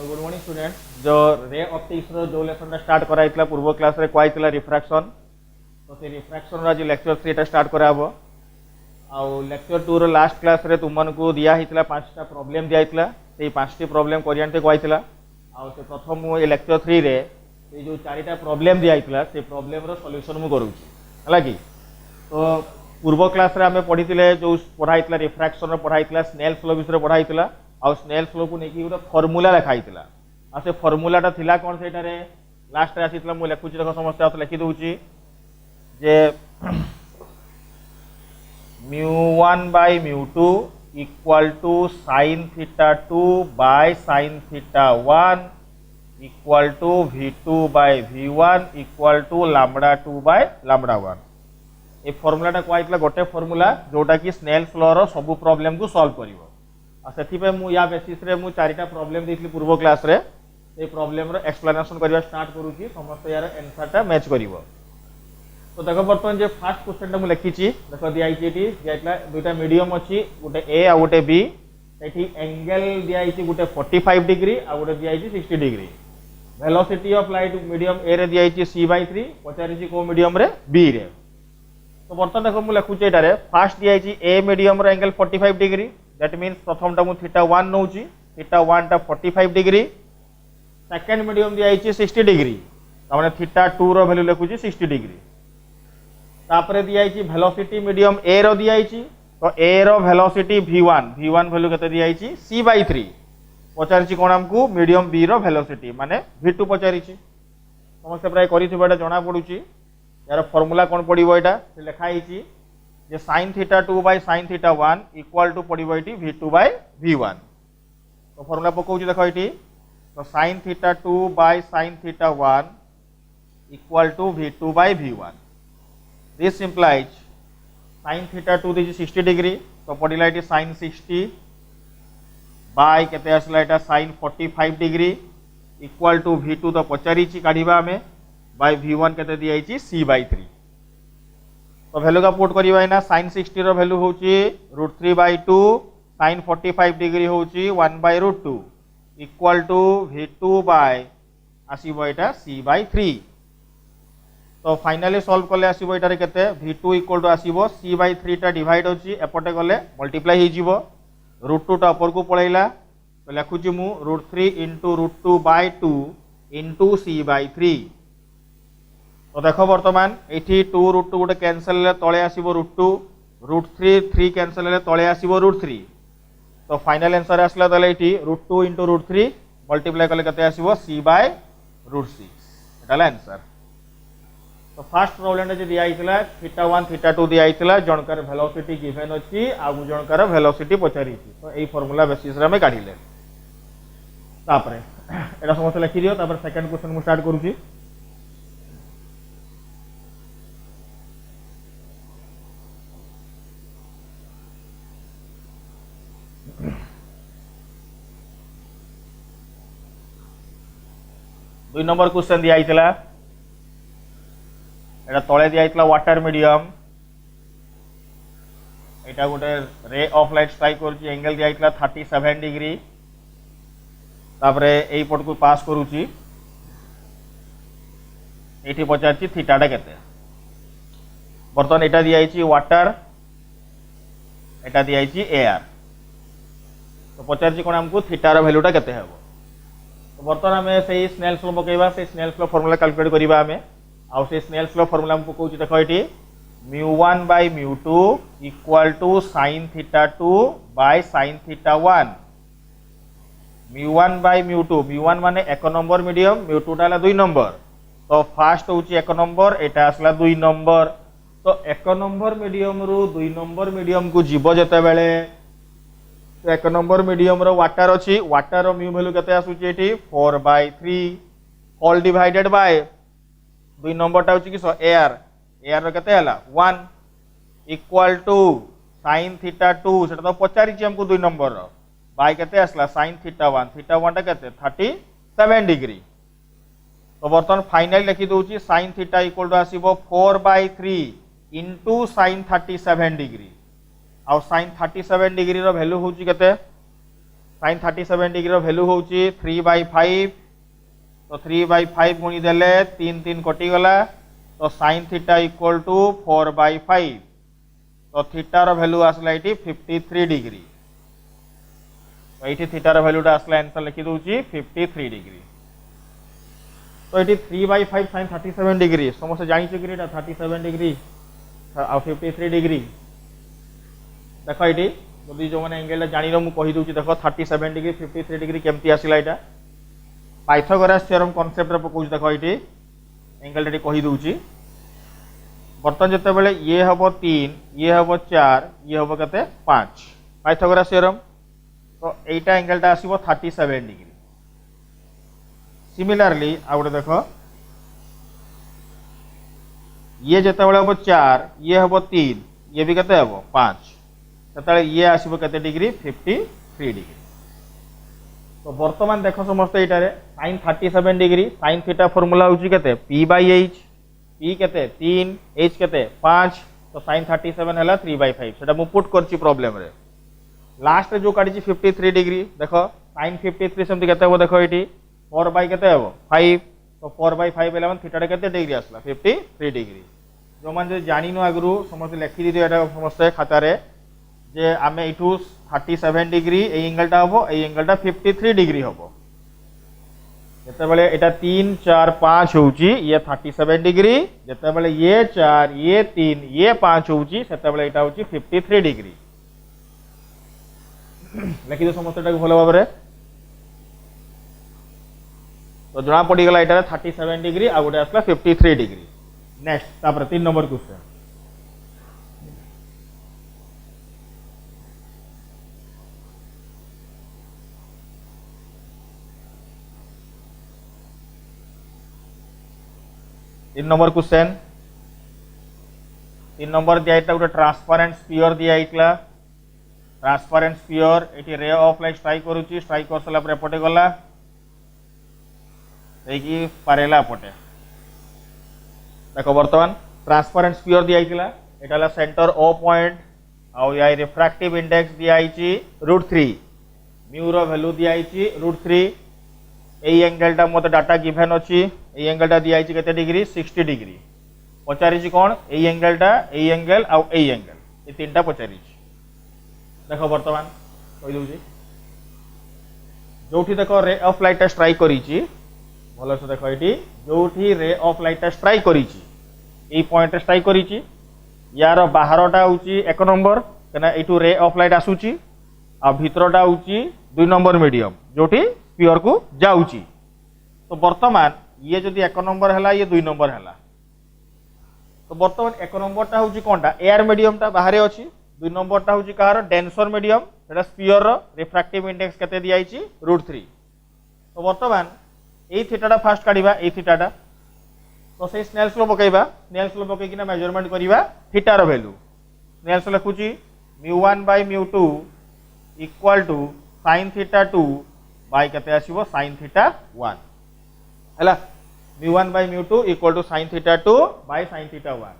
Good morning student. जो ray optics रो जो lesson start कराइतला पूर्व क्लास रे कोइतला रिफ्रैक्शन, तो से रिफ्रैक्शन रो आज लेक्चर 3 स्टार्ट कराबो। आउ लेक्चर 2 रो लास्ट क्लास रे तुमन को दिया हितला 5टा प्रॉब्लम दिया हितला, से 5टी प्रॉब्लम करियनते कोइतला। आउ से प्रथम ए लेक्चर 3 रे ए जो 4टा प्रॉब्लम दिया हितला से प्रॉब्लम रो सॉल्यूशन मु करूची हला की। तो पूर्व क्लास रे हमें पढ़ीतिले जो पढ़ाइतला रिफ्रैक्शन रो पढ़ाइतला स्नेल्स लॉ विषय पढ़ाइतला। आ स्नेल्स लॉ को नेकी गोटे फॉर्मूला लिखाइतला। आ से फॉर्मूलाटा थिला कोन सेटा रे लास्ट रे आसीतला मु लेखुची देखो समस्या आत लिखि दउची जे μ1 by μ2 equal to sin theta 2 by sin theta 1 equal to v2 by v1 equal to lambda 2 by lambda 1। ए फॉर्मूलाटा कोइतला गोटे फॉर्मूला जोटा कि स्नेल्स लॉ रो सब प्रॉब्लम को सॉल्व करिवो। आ सेति पे मु या बेसिस रे मु 4टा प्रॉब्लम देथली पूर्व क्लास रे। ए प्रॉब्लम रो एक्सप्लेनेशन करिवा स्टार्ट करूची, समस्त यार आंसर टा मैच करिवो। तो देखो बर्तमान जे फर्स्ट क्वेश्चन टा मु लिखिची देखो दियाइची एटी दियाइतला दुटा मीडियम अछि, गोटे ए आ गोटे बी। एठी एंगल दियाइची गोटे 45 डिग्री आ गोटे दियाइची 60 degree. Velocity of light medium ए रे दियाइची c/3, पचारिची को मीडियम रे बी रे। तो बर्तमान देखो मु लिखुची एटारे फर्स्ट दियाइची ए मीडियम रो एंगल 45 डिग्री, दैट मीन्स प्रथम टा मु थीटा 1 नउची, थीटा 1 टा 45 डिग्री। सेकंड मीडियम दियाइची 60 डिग्री, त माने थीटा 2 रो वैल्यू लिखुची 60 डिग्री। तापरे दियाइची वेलोसिटी मीडियम ए रो दियाइची, तो ए रो वेलोसिटी v1 वैल्यू केते दियाइची c/3। पचारिची कोन हमकु मीडियम बी रो वेलोसिटी माने v2 पचारिची। समस्त प्राय करिथिबा एटा जणा पडुची। यार फार्मूला कोन पडिबो एटा से लिखा आइची जे sin theta 2 by sin theta 1 equal to पडिबो एटी v2 बाय v1। तो फार्मूला पकोउची देखो एटी, तो sin theta 2 by sin theta 1 equal to v2 by v1। This implies sin theta 2 this 60 degree, तो पडिला एटी sin 60 बाय केते आसला एटा sin 45 degree equal to v2 तो पचारिची काढिबा हमें बाय v1 केते दियाइची c/3। तो वैल्यू का पुट करिबा इना sin 60 रो वैल्यू होची √3/2, sin 45 डिग्री होची 1/√2 equal to v2 bye आसीबो Etah c/3। तो फाइनली सॉल्व करले आसीबो एटा रे केते v2 इक्वल टू आसीबो c/3 टा डिवाइड होची एपटे गले मल्टीप्लाई हे जीवो, √2 टा ऊपर को पळैला। तो लिखुची मु √3 * √2/2 * c/3। तो देखो बर्तमान एठी 2 √2 गोटे कैंसल ले तळे आसीबो √2, √3 3 कैंसल ले तळे आसीबो √3। तो फाइनल आंसर आसला तले एठी √2 * √3 मल्टीप्लाई करले कते आसीबो c/√6। एटाला आंसर। तो फर्स्ट प्रॉब्लम जे दिया आइतला थीटा 1 थीटा 2 दिया आइतला, जनकर वेलोसिटी गिवन अछि आ जनकर वेलोसिटी पचारि अछि। तो एई फार्मूला बेसिस रे हम काढिले। तापरे एटा समस्त लिखि दियो। तापर सेकंड क्वेश्चन मु स्टार्ट करूची। दुई नंबर क्वेश्चन दिया आइतला, एटा तळे दिया आइतला वाटर मीडियम। एटा गोटे रे ऑफ लाइट स्ट्राइक करची, एंगल दिया आइतला 37 डिग्री। तापरे एई पट को पास करूची, एठी पचारची थीटाटा केते। बर्तमान एटा दिया आइची वाटर, एटा दिया आइची एयर। तो पचारची कोन हमकु थीटा रो वैल्यूटा केते हेबो। तो बर्तमान हमें से स्नेल्स लॉ पकेबा, से स्नेल्स लॉ फार्मूला कैलकुलेट करिबा हमें। आ से स्नेल्स लॉ फार्मूला हम पकोउची देखो एठी μ1 by μ2 equal to sin theta 2 by sin theta 1। μ1 by μ2, μ1 माने 1 नंबर मीडियम, μ2 टा 2 नंबर। तो फर्स्ट होची 1 नंबर, एटा आसला 2 नंबर। तो 1 नंबर मीडियम रु 2 नंबर मीडियम को जीव जते बेले, तो 1 नंबर मीडियम रो वाटर अछि, वाटर रो म्यू वैल्यू केते आसुची एठी 4/3 होल डिवाइडेड बाय 2 नंबर टा होची कि एयर, एयर रो केते हला 1 इक्वल टू sin थीटा 2 सेटा तो पचारिची हमको 2 नंबर रो बाय केते आसला sin थीटा 1, थीटा 1 टा केते 37 डिग्री। तो बर्तमान फाइनल लिखि दोची sin थीटा इक्वल टू आसीबो 4/3 * sin 37 डिग्री। आ sin 37 डिग्री रो वैल्यू होची केते sin 37 डिग्री वैल्यू होची 3/5 तो 3/5 गुणी देले 3 3 कटि गला तो sin थीटा इक्वल टू 4/5 तो थीटा रो वैल्यू आसला एटी 53 डिग्री तो ये थीटा रो वैल्यूटा आसला आंसर लिखि दूची 53 डिग्री तो ये 3/5 sin 37 डिग्री समस्त जानी कि 37 डिग्री आ 53 डिग्री देख ये जदि जो मैंने एंगल जानी मु कहि दूची देखो 37 डिग्री 53 डिग्री केमती आसिला एटा पाइथागोरस थ्योरम कांसेप्ट रे पकोच देखो ये एंगल रे कहि दूची बर्तन जते बेले ये हबो 3 ये हबो 4 ये हबो कते 5 पाइथागोरस थ्योरम तो एटा एंगलटा आसीबो 37 डिग्री सिमिलरली आ गोटे देखो ये जते बेले हबो 4 ये हबो 3 ये भी कते हबो 5 ततले ये आसीबो कते डिग्री 53 डिग्री तो वर्तमान देखो समस्त एटा रे sin 37 degree sin theta formula होची कते p/h p केते 3 h केते 5 तो sin 37 हला 3/5 सेटा मु पुट करची प्रॉब्लम रे लास्ट रे जो काढी 53 डिग्री देखो sin 53 सेमति केते हो देखो एटी 4 बाय केते हो 5 तो 4/5 हेला मन थीटा रे केते डिग्री आसला 53 डिग्री जो मान जे जानि नो आगरु समस्त लिखि दियो एटा समस्त खाता रे जे आमे इठू 37 डिग्री ए एंगलटा हबो ए एंगलटा 53 डिग्री हबो जते बेले एटा 3 4 5 होउची ये 37 डिग्री जते बेले ये 4 ये 3 ये 5 होउची सेते बेले एटा होउची 53 डिग्री लेखि दो समस्त एटा भलो भाबरे तो जना पड़ी गला एटा 37 डिग्री आ गोटे आसला 53 डिग्री नेक्स्ट तापर 3 नंबर क्वेश्चन तीन नंबर क्वेश्चन 3 नंबर दिया गोटे ट्रांसपेरेंट स्फीयर दिया ट्रांसपेरेंट स्फीयर ये रे ऑफ लाइट स्ट्राइक करुच्ची स्ट्राइक कर सारा एपटे गला पारेला पटे देखो बर्तमान ट्रांसपेरेंट स्फीयर दिया यहाँ सेंटर ओ पॉइंट आउ या रिफ्रैक्टिव इंडेक्स दिया √3 म्यू रो वैल्यू दिया √3 এই एंगलटा मत डाटा गिवन अच्छी এই एंगलटा दिया केते डिग्री 60 डिग्री पचारि कौन এই एंगलटा এই एंगल आउ এই एंगल ये तीनटा पचारि देखो बर्तमान कहि दउची जोठी देखो रे ऑफ लाइट स्ट्राइक करिची भलो से देखो एटी जोठी रे ऑफ लाइट स्ट्राइक करिची এই पॉइंट स्ट्राइक करिची यार बाहरटा होची 1 नंबर कना एटू रे ऑफ लाइट आसुची आ भितरटा होची 2 नंबर मीडियम जोठी स्फीयर को जाउची तो वर्तमान ये जदि 1 नंबर है ये 2 नंबर है तो वर्तमान 1 नंबरटा होची कोनटा एयर मीडियमटा बाहर अच्छी 2 नंबरटा होची कहार डेंसर मीडियम सेटा स्फीयर रो रिफ्रैक्टिव इंडेक्स केते दियाइची √3 तो वर्तमान ए थीटाटा फास्ट काढिबा ए थीटाटा तो से स्नेल्स लो पकेइबा स्नेल्स लो पकेइ किना मेजरमेंट करिबा थीटा रो वैल्यू स्नेल्स लिखुची μ1/μ2 equal to sin theta 2 by केते आसीबो sin थीटा 1 हला μ1/μ2 equal to sin theta 2 by sin theta 1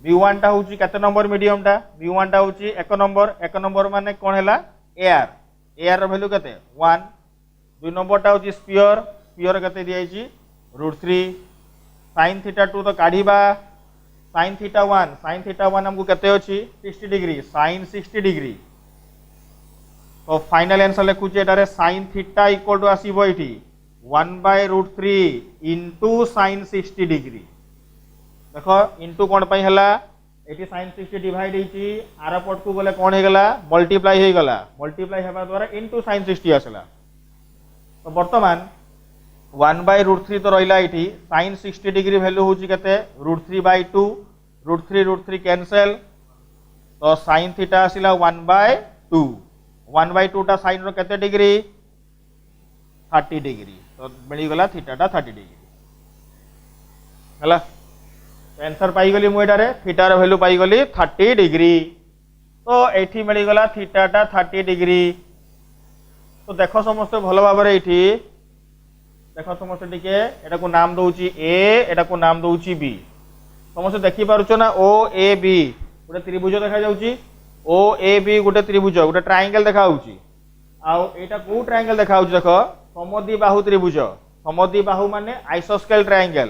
μ1 टा होची केते नंबर मीडियम टा μ1 टा होची 1 नंबर माने कोन हला एयर रो वैल्यू केते 1 2 नंबर टा होची स्फीयर केते दियाइची √3 sin थीटा 2 तो काढिबा sin थीटा 1 हमको केते अछि 60 डिग्री sin 60 डिग्री तो फाइनल आंसर लिखुचे एटारे sin थीटा इक्वल टू आसीबो एठी 1/√3 इनटू sin 60 डिग्री देखो इनटू कोन पई हला एठी sin 60 डिवाइड हेची आर पट को गले कोन हे गला मल्टीप्लाई हे गला मल्टीप्लाई हेबा द्वारा इनटू sin 60 आसला तो वर्तमान 1/√3 तो रहिला एठी sin 60 डिग्री वैल्यू होची केते √3/2 √3 कैंसल तो sin थीटा आसिला 1/2 1/2 टा sin रो केते डिग्री 30 डिग्री तो मिली गला थीटाटा 30 डिग्री हला आंसर पाई गली मु एटारे थीटा रो वैल्यू पाई गली 30 डिग्री तो एठी मिली गला थीटाटा 30 डिग्री तो देखो समस्त भलो भाबरे एठी देखो समस्त टिके एटा को नाम दउची ए एटा को नाम दउची बी समस्त देखि पारुछो ना ओ ए बी गोटे त्रिभुज देखा जाउची ओ ए बी गोटे त्रिभुज गोटे ट्रायंगल देखा होउची आउ एटा को ट्रायंगल देखाउ देखो समद्वि बाहु त्रिभुज समद्वि बाहु माने आइसोस्केल ट्रायंगल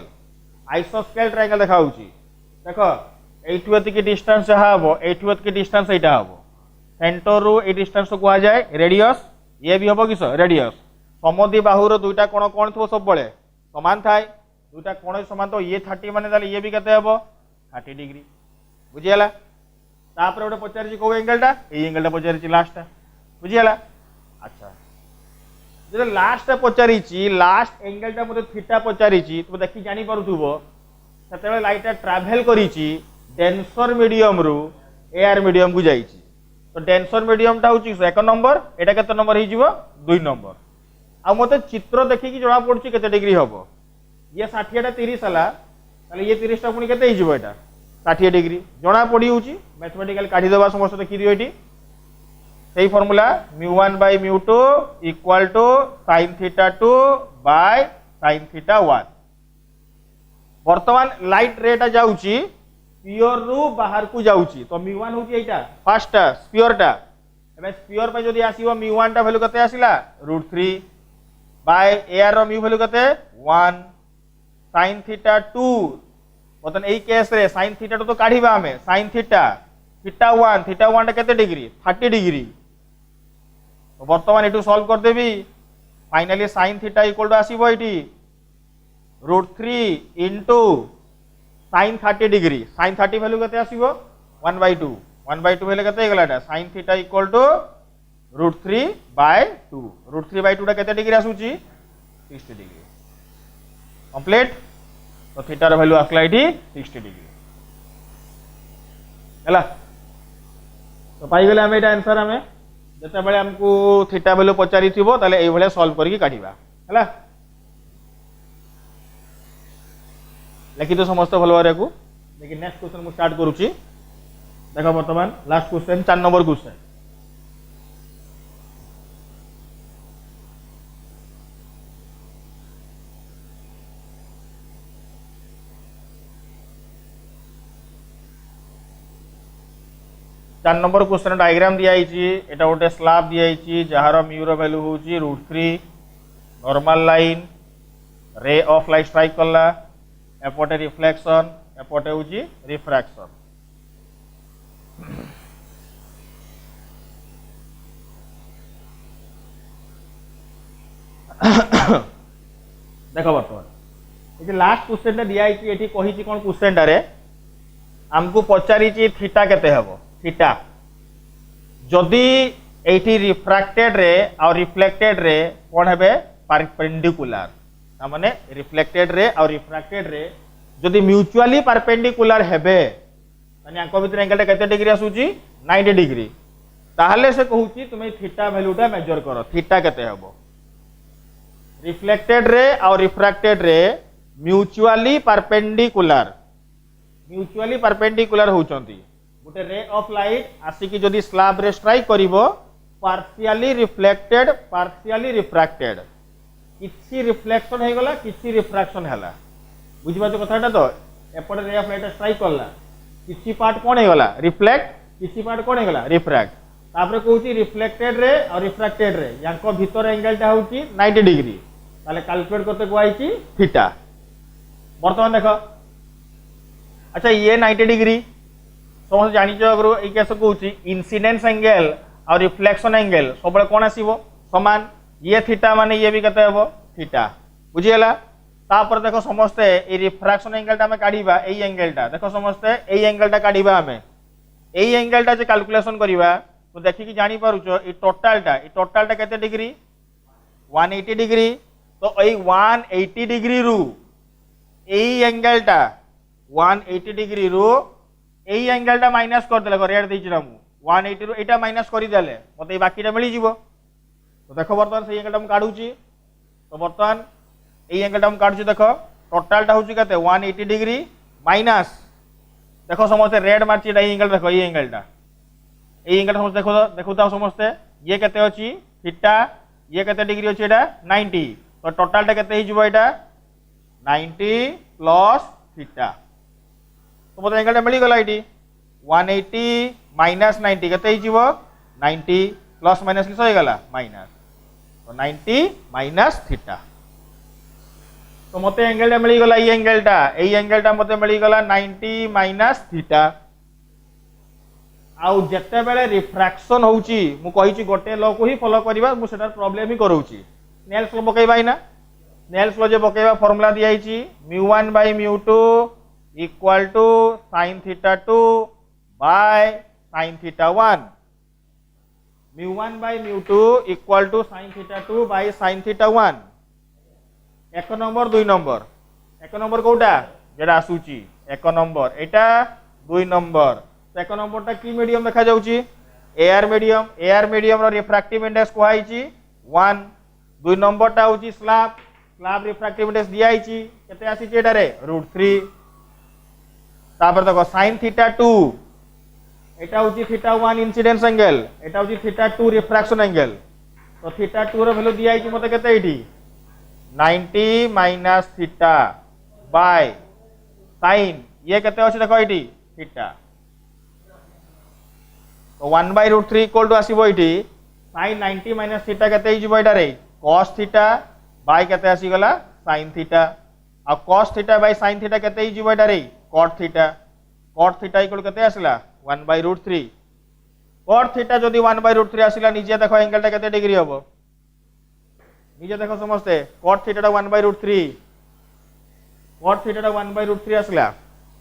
देखाउ देखो एठु एतिकी डिस्टेंस जहा हबो एठु एतिकी डिस्टेंस एटा हबो सेंटर रू ए डिस्टेंस को कहा जाए रेडियस ये भी हबो किस रेडियस समद्वि बाहुर दुईटा कोण कोण थो सब बळे समान थाए दुईटा कोण समान तो ये 30 माने ताले ये भी केते हबो 30 डिग्री बुझियला तापर ओटे पचारि को एंगलटा ए एंगलटा पचारि लास्ट बुझियला अच्छा जो लास्ट पचारि लास्ट एंगलटा मते थीटा पचारि तुम देखि जानि पारुथुबो सेते लाइटा ट्रैवल करिछि डेंसर मीडियम रु एयर मीडियम को जाइछि तो डेंसर मीडियम टा होछि 1 नंबर एटा केते नंबर हि जिवो 2 नंबर आ मते चित्र देखि कि जणा पड़छि केते डिग्री हबो ये 60 टा 30 हला ताले ये 30 टा पुनी केते हि जिवो एटा 60 डिग्री जणा पड़ी होछि मैथमेटिकल काढी देबा समस्त देखि दियो एटी सेही formula μ1 by μ2 equal to sin theta 2 by sin theta 1 वर्तमान लाइट रेटा जाउछि स्फीयर रु बाहर को जाउछि तो μ1 होछि एटा फर्स्ट स्फीयर टा एबे स्फीयर पे जदी आसीबो μ1 टा वैल्यू कते आसिला √3 बाय एआर रो μ वैल्यू कते 1 sin थीटा 2 बतन एई केस रे sin थीटा तो काढीबा हमें sin थीटा 1 टा केते डिग्री 30 डिग्री तो वर्तमान एटू सॉल्व कर देबी finally sin theta equal to आसीबो एटी √3 into sin 30 degree sin 30 value कते आसीबो 1/2 वैल्यू कते गेलाटा sin थीटा इक्वल टू √3/2 √3/2 टा कते डिग्री आसुची 60 डिग्री कंप्लीट तो थीटा रो वैल्यू आसला एठी 60 डिग्री हला तो पाई गेले हम एटा आंसर हमें जते बेले हमको थीटा वैल्यू पचारि थिबो ताले एई भले सॉल्व करके काढिबा हला लेकिन तो समस्त भल बारे को लेकिन नेक्स्ट क्वेश्चन मु स्टार्ट करूची देखो वर्तमान लास्ट क्वेश्चन 4 नंबर क्वेश्चन चार नंबर क्वेश्चन डायग्राम दिया एटा गोटे स्लैब दिया जहार म्यू रो वैल्यू होची √3 नॉर्मल लाइन रे ऑफ लाइट स्ट्राइक कला एपटे रिफ्लेक्शन एपटे होची रिफ्रैक्शन देखो बर्तमान ये लास्ट क्वेश्चन दिया एठी कहिची कोन क्वेश्चन टारे हमको पचारि थीटा केते हबो थीटा जदि एठी रिफ्रैक्टेड रे और रिफ्लेक्टेड रे कोन हेबे परपेंडिकुलर माने रिफ्लेक्टेड रे और रिफ्रैक्टेड रे जदि म्यूचुअली परपेंडिकुलर हेबे माने आंको भीतर एंगल केते डिग्री आसुची 90 डिग्री ताहले से कहूची तुमे थीटा वैल्यूटा मेजर करो थीटा केते हबो रिफ्लेक्टेड रे और रिफ्रैक्टेड रे म्यूचुअली परपेंडिकुलर होचंती गोटे रे ऑफ लाइट आसिकी जदि स्लैब रे स्ट्राइक करिवो पार्शियली रिफ्लेक्टेड पार्शियली रिफ्रैक्टेड किछि रिफ्लेक्शन हे गला किछि रिफ्रैक्शन हला बुझिबा तो कथाटा तो एपटे रे ऑफ लाइट स्ट्राइक करला किछि पार्ट कोन हे गला रिफ्लेक्ट किछि पार्ट कोन हे गला रिफ्रैक्ट तापर कहूची रिफ्लेक्टेड रे और रिफ्रैक्टेड रे यांको भीतर एंगलटा होची 90 डिग्री ताले कैलकुलेट करते को आइची थीटा वर्तमान देखो अच्छा ये 90 डिग्री समस्त जानि जो अगर ए केस कहूची इंसिडेंस एंगल और रिफ्लेक्शन एंगल सब कोन आसीबो समान ये थीटा माने ये भी कहते हेबो थीटा बुझियला तापर देखो समस्ते ए रिफ्रैक्शन एंगलटा में काढीबा ए एंगलटा देखो समस्ते ए एंगलटा काढीबा हमें ए एंगलटा जे कैलकुलेशन करिबा तो देखि कि जानि पारुचो ए टोटलटा केते डिग्री 180 डिग्री तो ए 180 डिग्री रु ए एंगलटा 180 डिग्री रु ए एंगलटा माइनस कर देले रेड देछि हमु 180 रु एटा माइनस करि देले मते बाकीटा मिली जिवो तो देखो बर्तमान से एंगलटा हम काढुची तो बर्तमान ए एंगलटा हम काढुची देखो टोटलटा होची कते 180 डिग्री माइनस देखो समस्त रेड मारची ए एंगल देखो ए एंगलटा समस्त देखो तो समस्त ये केते अछि थीटा ये केते डिग्री अछि एटा 90 तो टोटलटा केते हि जिवो एटा 90 प्लस थीटा तो मतलब एंगलटा मिली गला एटी 180 माइनस 90 केते हि जिवो 90 प्लस माइनस किस हो गला माइनस तो 90 माइनस थीटा तो मते एंगलटा मिली गला एई एंगलटा मते मिली गला 90 माइनस थीटा आउ जत्ते बेले रिफ्रैक्शन होउची मु कहिची गोटे लॉ को ही फॉलो करबा मु सेटा प्रॉब्लम ही करूची स्नेल्स लॉ पकेबा इना स्नेल्स लॉ जे पकेबा फार्मूला दियाइची μ1 by μ2 equal to sin theta 2 by sin theta 1 μ1 by μ2 equal to sin theta 2 by sin theta 1 एक नंबर दुई नंबर कोटा जेटा आसुची एक नंबर एटा दुई नंबर तो एक नंबर टा की मीडियम देखा जाउची एआर मीडियम रो रिफ्रैक्टिव इंडेक्स कोहाइची 1 दुई नंबर टा होची स्लैब रिफ्रैक्टिव इंडेक्स दियाइची केते आसीची एटा रे √3 तापर देखो sin थीटा 2 एटा होची थीटा 1 इंसिडेंस एंगल एटा होची थीटा 2 रिफ्रैक्शन एंगल तो थीटा 2 रो वैल्यू दियाइची मते केते एठी 90 माइनस थीटा बाय sin ये केते अछि देखो एठी थीटा तो 1 बाय √3 इक्वल टू आसीबो एठी sin 90 माइनस थीटा केते हिजबो एटा रे cos थीटा बाय केते आसी गला sin थीटा आ cos theta by sin theta केते हिजबो एटा रे cot थीटा इक्वल केते आसला 1 बाय √3 cot थीटा जदी 1 बाय √3 आसिला निजे देखो एंगल टा केते डिग्री हबो निजे देखो समझते cot theta 1 by √3 cot theta 1 by √3 आसला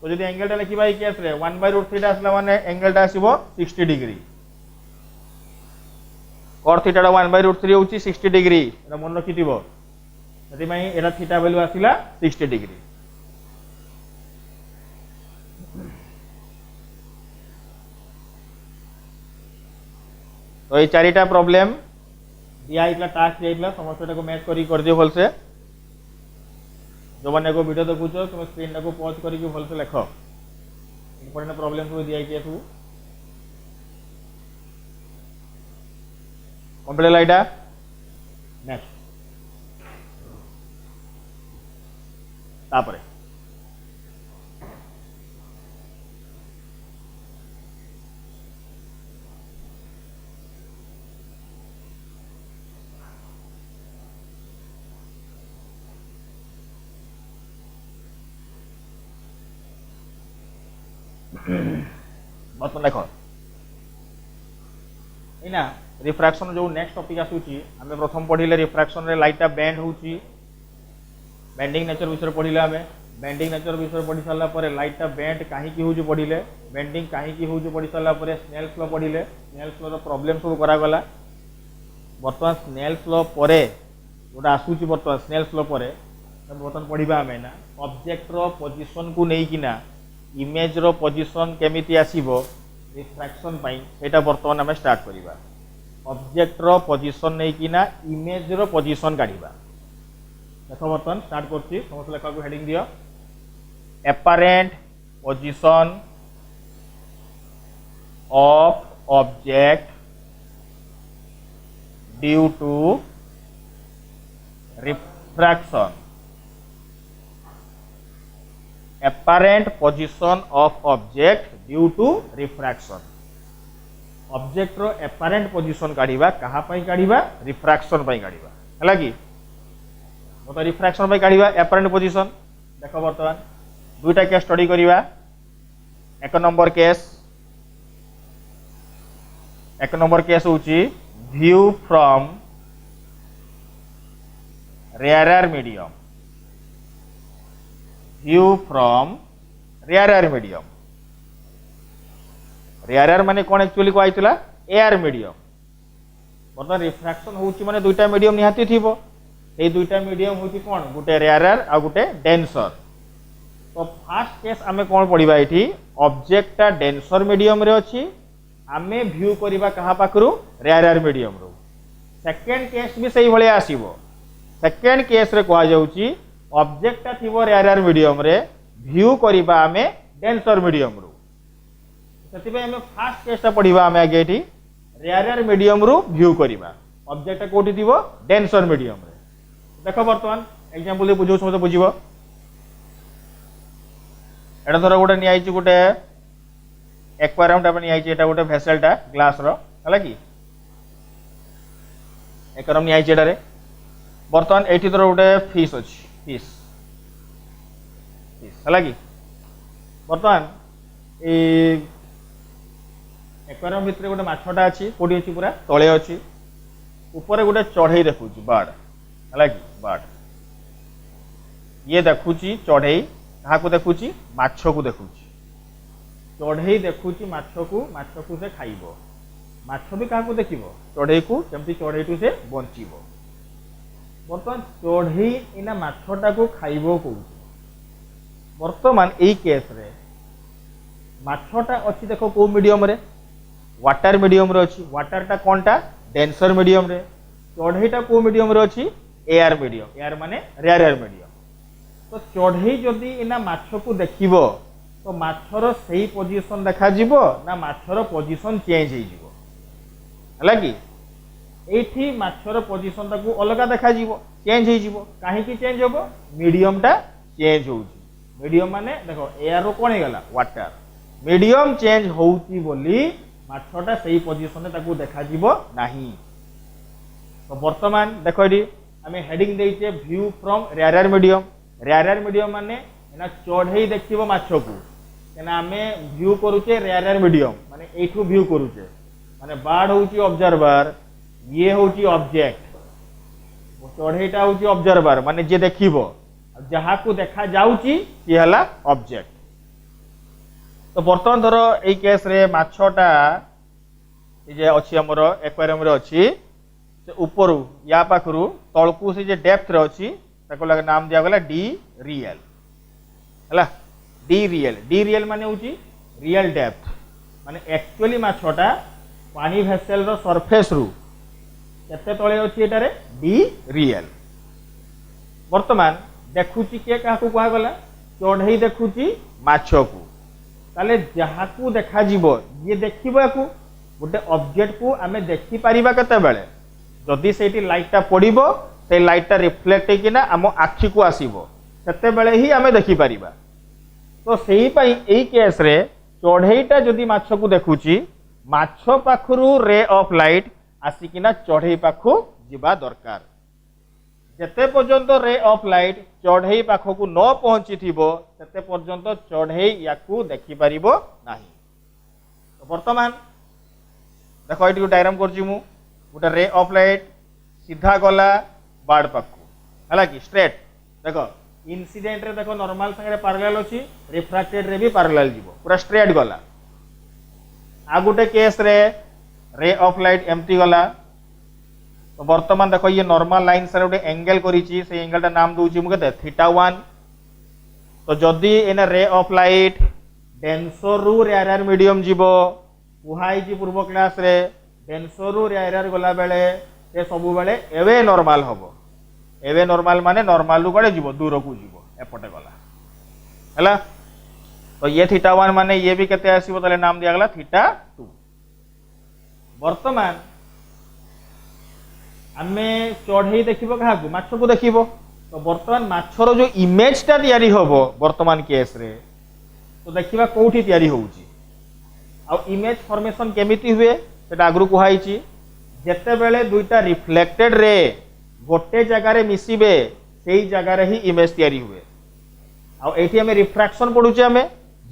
तो जदी एंगल टा लिखिबा ई केस रे 1 बाय √3 आसला माने एंगल टा आसीबो 60 डिग्री cot थीटा 1 बाय √3 होची 60 डिग्री एटा मन रखिथिबो जदी माई एटा थीटा वैल्यू आसिला 60 डिग्री तो ये चारिटा प्रॉब्लम दिया इतला टास्क दिया समस्या को मैच करी कर दियो भल से जो मैंने को वीडियो देखुच तुम स्क्रीन को पॉज करके भल से लिख इंपोर्टेंट प्रॉब्लम सब दिया है सब कंप्लीट लाइटा नेक्स्ट तापरे बर्तमान देख इना रिफ्रैक्शन जो नेक्स्ट टॉपिक आसूची आमे प्रथम पढ़िले रिफ्रैक्शन रे लाइट बेंड होची बेंडिंग नेचर विषय पढ़िले आमे बेंडिंग नेचर विषय पढ़ी सारा पर लाइट बेंड कहीं की होची पढ़िले बेंडिंग कहीं की होची पढ़ी सारा पर स्नेल्स लॉ पढ़िले स्नेल्स लॉ रो प्रॉब्लम सब करा गला बर्तमान स्नेल्स लॉ परे जोटा आसूची बर्तमान स्नेल्स लॉ परे बर्तमान पढ़िबा आमे ना ऑब्जेक्ट रो पोजीशन को नै किना इमेज रो पोजीशन केमिति आसीबो रिफ्रैक्शन पई सेटा बर्तमान हमें स्टार्ट करिबा ऑब्जेक्ट रो पोजीशन नै किना इमेज रो पोजीशन काढिबा देखो बर्तमान स्टार्ट करछि समस्त लेखा को हेडिंग दियो apparent position of object due to refraction apparent position of object due to refraction object रो apparent position काढिबा कहा पई काढिबा रिफ्रैक्शन पई काढिबा हला कि तो रिफ्रैक्शन पई काढिबा apparent position देखो बर्तमान दुईटा केस स्टडी करिबा एक नंबर केस होची view from rarer medium view from rarer medium rarer माने कोन एक्चुअली को आइतला एयर मीडियम बर्तमान रिफ्रैक्शन होची माने दुईटा मीडियम निहाती थिबो ए दुईटा मीडियम होची कोन गुटे rarer आ गुटे डेंसर तो फर्स्ट केस आमे कोन पढिबा एठी ऑब्जेक्ट ता डेंसर मीडियम रे अछि आमे व्यू करिबा कहा पाखरु rarer मीडियम रो सेकंड केस भी सही भले आसीबो सेकंड केस रे कोआ जाउची ऑब्जेक्ट ता थिबो rarer मीडियम रे व्यू करिबा आमे डेंसर मीडियम रो सेति पे आमे फर्स्ट केस ता पढिबा आमे आगे एठी rarer मीडियम रो व्यू करिबा ऑब्जेक्ट कोठी थिबो डेंसर मीडियम रे देखो बर्तमान एग्जांपल दे बुझो समझ बुझिबो एटा धर गोटे नियाइची गोटे एक्वारियम टा नियाइची एटा गोटे भेसल टा ग्लास रो हला कि एक्वेरियम नि आइछि एटारे बर्तमान एठी धर गोटे फिश अछि फिश फिश हला कि बर्तमान ए एक्वेरियम भितर गोटे माछटा अछि कोडी अछि पूरा तळे अछि ऊपर गोटे चढ़ई देखुची बाड़ है कि बाड़ ये देखुची चढ़ई क्या देखुची माछ को देखुची चढ़ई देखुची माछ को से खाइब माछ भी क्या देखिब चढ़ई को केमती चढ़ई टू से बंचिब बर्तमान चढ़ई इना माछटा को खाइब कौन बर्तमान यही केस रे माछटा अच्छी देख को मीडियम रे वाटर मीडियम रे अच्छी वाटरटा कौनटा डेंसर मीडियम रे चढ़ईटा को मीडियम रे अच्छी एयर मीडियम एयर माने रेयर मीडियम तो चढ़ई जदि इना माछ को देखिब तो माछर सही पोजीशन देखा जीवो ना माछर पोजीशन चेंज हो जीवो हला कि एठी माछर पोजीशन ताकू अलग देखा जीवो चेंज हो जीवो काहे की चेंज होबो मीडियम टा चेंज होउची मीडियम माने देखो एयर रो कोन गला वाटर मीडियम चेंज होउची बोली माछटा सही पोजीशन रे ताकू देखा जीवो नाही तो वर्तमान देखो एडी आमे हेडिंग देइचे व्यू फ्रॉम रेयर मीडियम माने एना चढ़ई देखिबो माछ को केना आमे व्यू करूचे रेयर मीडियम माने एठू व्यू करूचे माने बार्ड होउची ऑब्जर्वर ये होउची ऑब्जेक्ट चढ़ईटा होउची ऑब्जर्वर माने जे देखिबो जहा को देखा जाउची सी हला ऑब्जेक्ट तो बर्तमान धर एई केस रे माछटा जे अछि हमर एक्वेरियम रे अछि से ऊपर या पाखरु तळकू से जे डेप्थ रे अछि ताको लगे नाम दिया गला डी रियल हला डी रियल माने होची रियल डेप्थ माने एक्चुअली माछटा पानी भेसेल रो सरफेस रु केते तळे अछि एटारे डी रियल वर्तमान देखुची के काकू कहा गला चढ़ई देखुची माछ को ताले जहा को देखा जीवो ये देखिबो याकू गोटे ऑब्जेक्ट को आमे देखि परिबा केते बेले जदि सेठी लाइटटा पड़िबो से लाइटटा रिफ्लेक्ट होकिना आम आखि को आसीबो सेते बेले ही आमे देखि परिबा तो सेही पई एई केस रे चढ़ईटा जदि माछ को देखुची माछ पाखरु रे ऑफ लाइट आसिकिना चढ़ई पाखु जिबा दरकार जेते पर्यंत रे ऑफ लाइट चढ़ई पाखकु न पहुंची थिबो सेते पर्यंत चढ़ई याकू देखि परिबो नाही तो वर्तमान देखो एटी डायग्राम करछि मु गोटे रे ऑफ लाइट सीधा गला बार्ड पाखु हला कि स्ट्रेट देखो इंसिडेंट रे देखो नॉर्मल संगे पैरेलल अछि रिफ्रैक्टेड रे भी पैरेलल जीवो पूरा स्ट्रेट गला आ गोटे केस रे ऑफ लाइट एम्प्टी गला तो वर्तमान देखो ये नॉर्मल लाइन से गोटे एंगल करिछि से एंगलटा नाम दोछि मु केते θ1 तो जदि एने रे ऑफ लाइट डेंसर रु रेयर मीडियम जीवो कुहाई जी पूर्व क्लास रे डेंसर रु रेयर गला बेले से सबु बेले एवे नॉर्मल हबो एवे नॉर्मल माने नॉर्मल रु गडे जीवो दूर को जीवो एपटे गला हला तो ये θ1 माने ये भी केते आसीबो तले नाम दिया गला θ2 वर्तमान आमे चढ़ई देखिबो काहा को माछ को देखिबो तो वर्तमान माछर जो इमेज टा तयारी होबो वर्तमान केस रे तो देखिबा कोठी तयारी होउची आ इमेज फॉर्मेशन केमिति हुए सेटा आगरु कुहाइची जेते बेले दुईटा रिफ्लेक्टेड रे गोटे जगह रे मिसिबे सेही जगह रे ही इमेज तयारी हुए आ एठी हमें रिफ्रैक्शन पडुचे हमें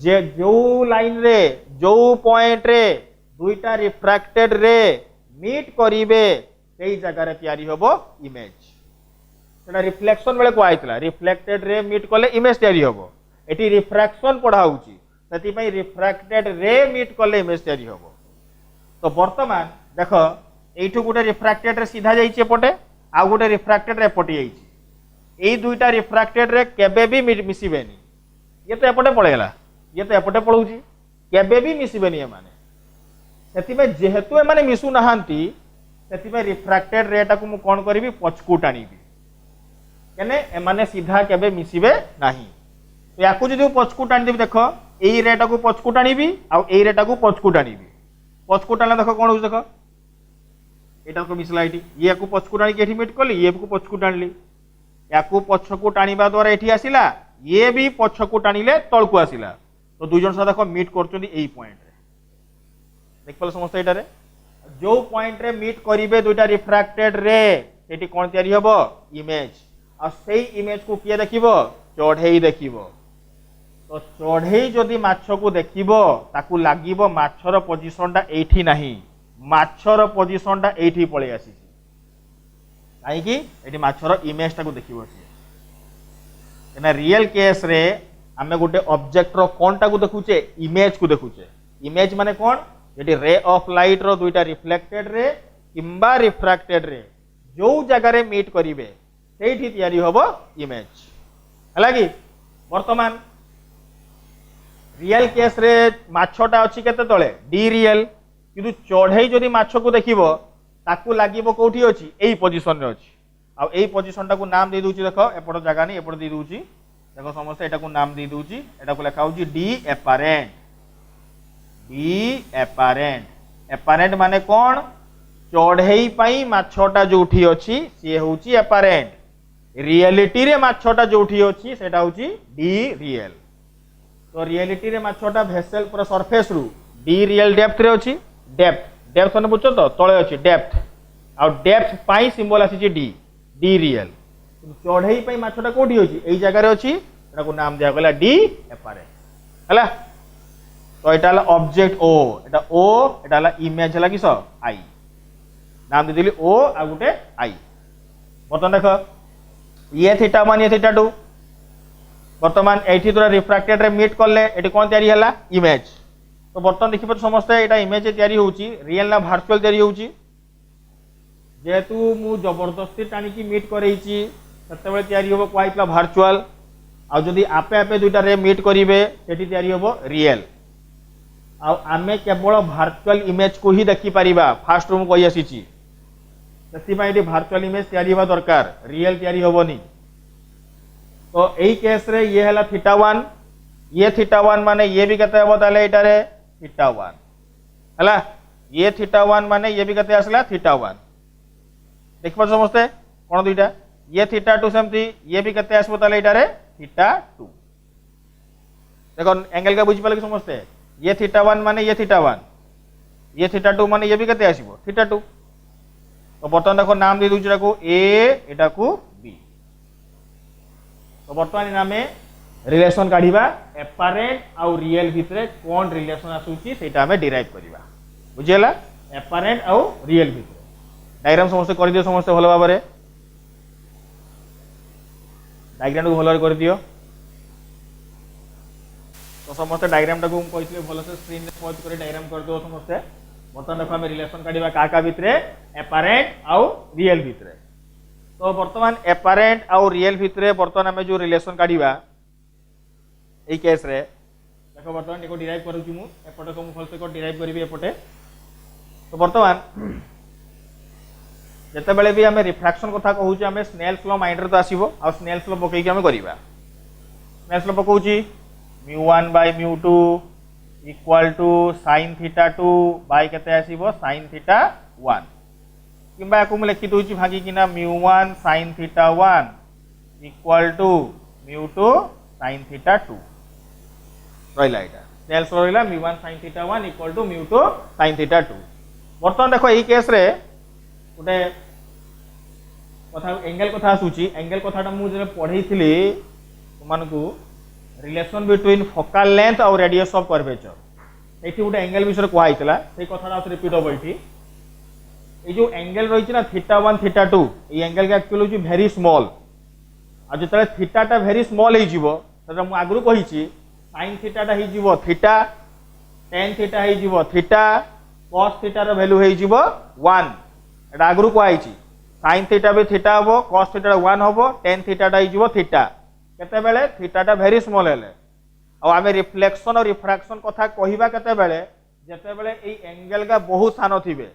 जे जो लाइन रे जो पॉइंट रे दुईटा रिफ्रैक्टेड रे मीट करिवे सेही जगह रे तयारी होबो इमेज सेटा रिफ्लेक्शन बेले को आइतला रिफ्लेक्टेड रे मीट कले इमेज तयारी होबो एठी रिफ्रैक्शन पढ़ा होउची सेति पई रिफ्रैक्टेड रे मीट कले इमेज तयारी होबो तो वर्तमान देखो एठू गोटे रिफ्रैक्टेड रे सीधा जाइछे पटे आ गोटे रिफ्रैक्टेड रे पटी जाइछे एई दुईटा रिफ्रैक्टेड रे केबे भी मिसिबेनी ये तो एपटे पळेला ये तो एपटे पळौची केबे भी मिसिबेनी ए माने सेति पई जेहेतु ए माने मिसु नहांती सेति पई रिफ्रैक्टेड रे टाकू मु कोन करबी पछकू टाणीबी केने ए माने सीधा केबे मिसिबे नाही तो याकू जदि पछकू टाणी देबी देखो एई रे टाकू पछकू टाणीबी आ एई रे टाकू पछकू टाणीबी पछकू टाणला देखो कोन होउछ देखो एटा को मिसला एठी ये को पछकू टाणी के एठी मीट करली ये को पछकू टाणली याकू पछकू टाणीबा द्वारा एठी आसिला ये भी पछकू टाणीले तळकू आसिला तो दुई जन सा देखो मीट करचोंदी एई पॉइंट रे देख पले समस्त एटा रे जो पॉइंट रे मीट करिवे दुईटा रिफ्रैक्टेड रे सेठी कोन तयारी हबो इमेज आ सेही इमेज को किए देखिबो चढ़ई देखिबो तो चढ़ई जदि माछ को देखिबो ताकू लागिबो माछर पोजीशन टा एठी नाही माछर पोजीशन टा एठी पळे आसी काई कि एठी माछर इमेज टा को देखिबो एना रियल केस रे आमे गोटे ऑब्जेक्ट रो कोनटा को देखुचे इमेज को देखुचे इमेज माने कोन जेटी रे ऑफ लाइट रो दुईटा रिफ्लेक्टेड रे किंबा रिफ्रैक्टेड रे जो जगह रे मीट करिवे सेठी तयारी होबो इमेज हला कि वर्तमान रियल केस रे माछटा अछि केते तळे डी रियल किंतु चढ़ई जदि माछ को देखिबो ताकू लागिबो कोठी अछि एई पोजीशन रे अछि आ एई पोजीशन टा को नाम दे दूची देखो एपट जगह नहीं एपट दे दूची देखो समस्त एटा को नाम दे दूची एटा को लिखा होची डी एपारेंट एपारेंट माने कोन चढ़ई पई माछटा जोठी अछि से होची एपारेंट रियलिटी रे माछटा जोठी अछि सेटा होची डी रियल तो रियलिटी रे माछटा वेसल पर सरफेस रु डी रियल डेप्थ रे अछि डेप्थ डेप्थ ने बुझो तो तळे अछि डेप्थ आ डेप्थ पई सिंबल आसी डी डी रियल चढ़ई पई माछटा कोठी होची एई जगह रे अछि एटा को नाम दिया गला डी एपारेंट हला तो एटा हला ऑब्जेक्ट ओ एटा हला इमेज हला किस आई नाम दे दिली ओ आ गुटे आई बर्तमान देखो ये थीटा 1 ये थीटा 2 वर्तमान एठी तोरा रिफ्रैक्टेड रे मीट करले एठी कोन तयारी हला इमेज तो बर्तमान देखिबो समस्त एटा इमेज तयारी होउची रियल ना वर्चुअल तयारी होउची जेतु मु जबरदस्ती टाणी की मीट करैची तते बेले तयारी होबो क्वाइटला वर्चुअल आ जदी आपे आपे दुइटा रे मीट करिवे सेठी तयारी होबो रियल आ आमे केवल वर्चुअल इमेज को ही देखि परिबा फास्ट रूम कहि आसीची सेति पई एठी वर्चुअल इमेज तयारी होबा दरकार रियल तयारी होबोनी तो एई केस रे ये हला थीटा 1 ये थीटा 1 माने ये भी कते होबो ताले एटा रे थीटा 1 हला ये थीटा 1 माने ये भी कते आसला थीटा 1 देखबो समझते कोन दुइटा ये थीटा 2 सेमती ये भी कते आसबो ताले एटा रे थीटा 2 देखो एंगल का बुझि पाले कि समझते ये थीटा 1 माने ये थीटा 1 ये थीटा 2 माने ये भी कते आसीबो थीटा 2 तो बर्तमान देखो नाम दे दूची को ए एटा को बी तो बर्तमान नामे रिलेशन काढिबा एपारेंट आ रियल भितरे कोन रिलेशन आसुची सेटा हमें डिराइव करिबा बुझियला एपारेंट आ रियल भितरे डायग्राम समस्त कर दियो समस्त भलो बाबरे डायग्राम को भलो कर दियो तो समस्त डायग्राम टा को हम कहितले भलो से स्क्रीन रे पॉइंट करे डायग्राम कर दो समस्त बर्तमान देखो हमें रिलेशन काढिबा का भितरे एपारेंट आ रियल भितरे तो बर्तमान एपारेंट आ रियल भितरे बर्तमान हमें जो रिलेशन काढिबा ए केस रे देखो बर्तमान एको डिराइव करूची मु एपटे को मु फलसे को डिराइव करबी एपटे तो बर्तमान जते बेले भी हमें रिफ्रैक्शन कथा कहूची हमें स्नेल्स लॉ माइंड रे तो आसीबो आ स्नेल्स लॉ पकई के हमें करिबा स्नेल्स लॉ पकौची μ1 by μ2 equal to sin theta 2 by केते आसीबो sin थीटा 1 किंबा को लिखि दोची भागी किना μ1 sin theta 1 equal to μ2 sin theta 2 रहिला एटा सेल्स रहिला μ1 sin theta 1 equal to μ2 sin theta 2 बर्तमान देखो एई केस रे गोटे कथा एंगल कथा आसुची एंगल कथाटा मु जे पढैथिली तुमानकू रिलेशन बिटवीन फोकल लेंथ और रेडियस ऑफ कर्वेचर एठी गोटे एंगल विषय को आइतला से कथाटा रिपीट हो बैठी ए जो एंगल रही ना थीटा 1 थीटा 2 ए एंगल के एक्चुअली होची वेरी स्मॉल आ जतले थीटाटा वेरी स्मॉल हे जीवो तरा मु आगरु कहिची sin थीटाटा हे जीवो थीटा tan थीटा हे जीवो थीटा cos थीटा रो वैल्यू हे जीवो 1 एटा आगरु को आइची sin थीटा भी थीटा हबो cos थीटा 1 हबो tan थीटाटा हे जीवो थीटा केते बेले थीटाटा वेरी स्मॉल हेले आ आमे रिफ्लेक्शन और रिफ्रैक्शन कथा कहिबा केते बेले जते बेले ए एंगल का बहुत सान थिबे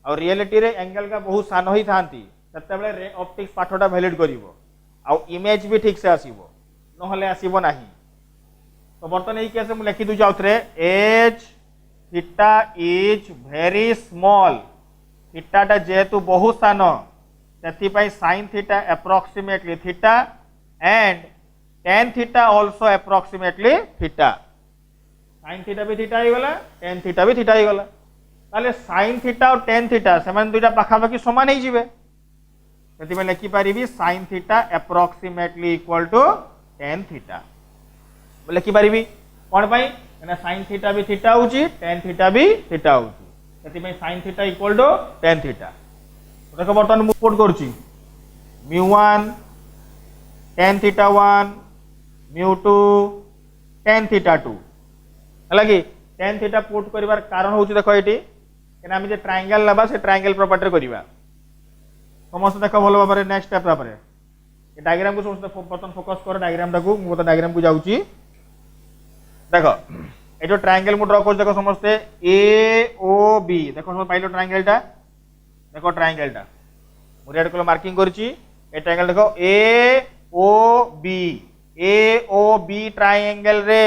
और रियलिटी रे एंगल का बहुत सान ही थांती तते बेले रे ऑप्टिक्स पाठटा वैलिड करिवो आ इमेज भी ठीक से आसीबो नहले आसीबो नाही तो बर्तन एई केस मु लिखि दु जाउतरे as theta is very small थीटाटा जेतु बहुत सान सेति पई sin theta approximately theta and tan theta also approximately theta sin theta भी theta ही गला tan theta भी theta ही गला ताले sin थीटा और tan थीटा से दुईटा पाखापाखि समान हो जिवे से लिखिपारि sin theta approximately equal to tan theta लिखिपारि कौन पाई sin थीटा भी थीटा होची tan थीटा भी थीटा होची से sin theta equal to tan theta देखो बर्तमान मु पुट करूची μ1 tan थीटा 1 μ2 tan थीटा 2 है कि tan थीटा पुट करिवार कारण होची देखो एटी कि आम जो ट्रायंगल लबा से ट्रायंगल प्रॉपर्टी करिवा समस्त देख भल भाव नेक्स्ट स्टेप ये डायग्राम को समस्त बर्तमान फोकस कर डायग्राम टाक मुझे डायग्राम को जाऊँगी देख ये जो ट्रायंगल मु ड्र कर देख समस्ते ए ओ बी देख सब पाइल ट्रायंगलटा देख ट्रायंगलटा मु रेड कलर मार्किंग करछि ए ट्रायंगल देखो ए ओ बी ट्रायंगल रे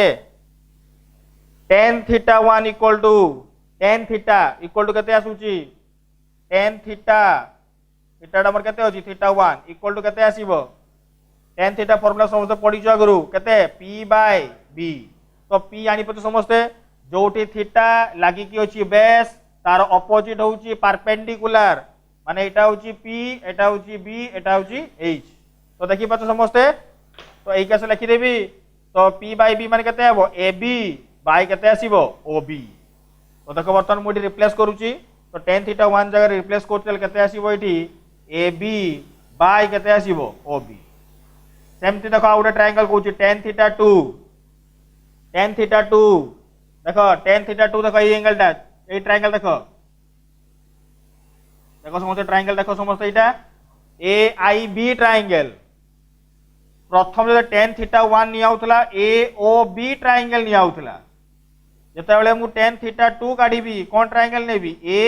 tan theta 1 equal to tan theta equal to केते आसुची tan थीटा थीटा हमर केते होची थीटा 1 इक्वल टू केते आसीबो tan थीटा फार्मूला समस्त पढिछ आगरु केते p बाय b तो p आनी पते समस्त जोटी थीटा लागि की होची बेस तार ऑपोजिट होची परपेंडिकुलर माने एटा होची p एटा होची b एटा होची h तो देखि पते समस्त तो एई कैसे लिखि देबी तो p बाय b माने केते आबो ab बाय केते आसीबो ob तो देखो बर्तमान मुझे रिप्लेस करूची तो tan थीटा 1 जगह रिप्लेस करते केते आसीबो एठी ab बाय केते आसीबो ob सेमती देखो आ गोटे ट्रायंगल कहूची tan थीटा 2 देखो tan थीटा 2 देखो ये एंगलटा ए ट्रायंगल देखो देखो समस्त ट्रायंगल देखो समस्त एटा ए आई बी ट्रायंगल प्रथम जो tan थीटा 1 निया होतला ए ओ बी ट्रायंगल निया होतला जेते बेले मु tan थीटा 2 काढीबी कोन ट्रायंगल नेबी ए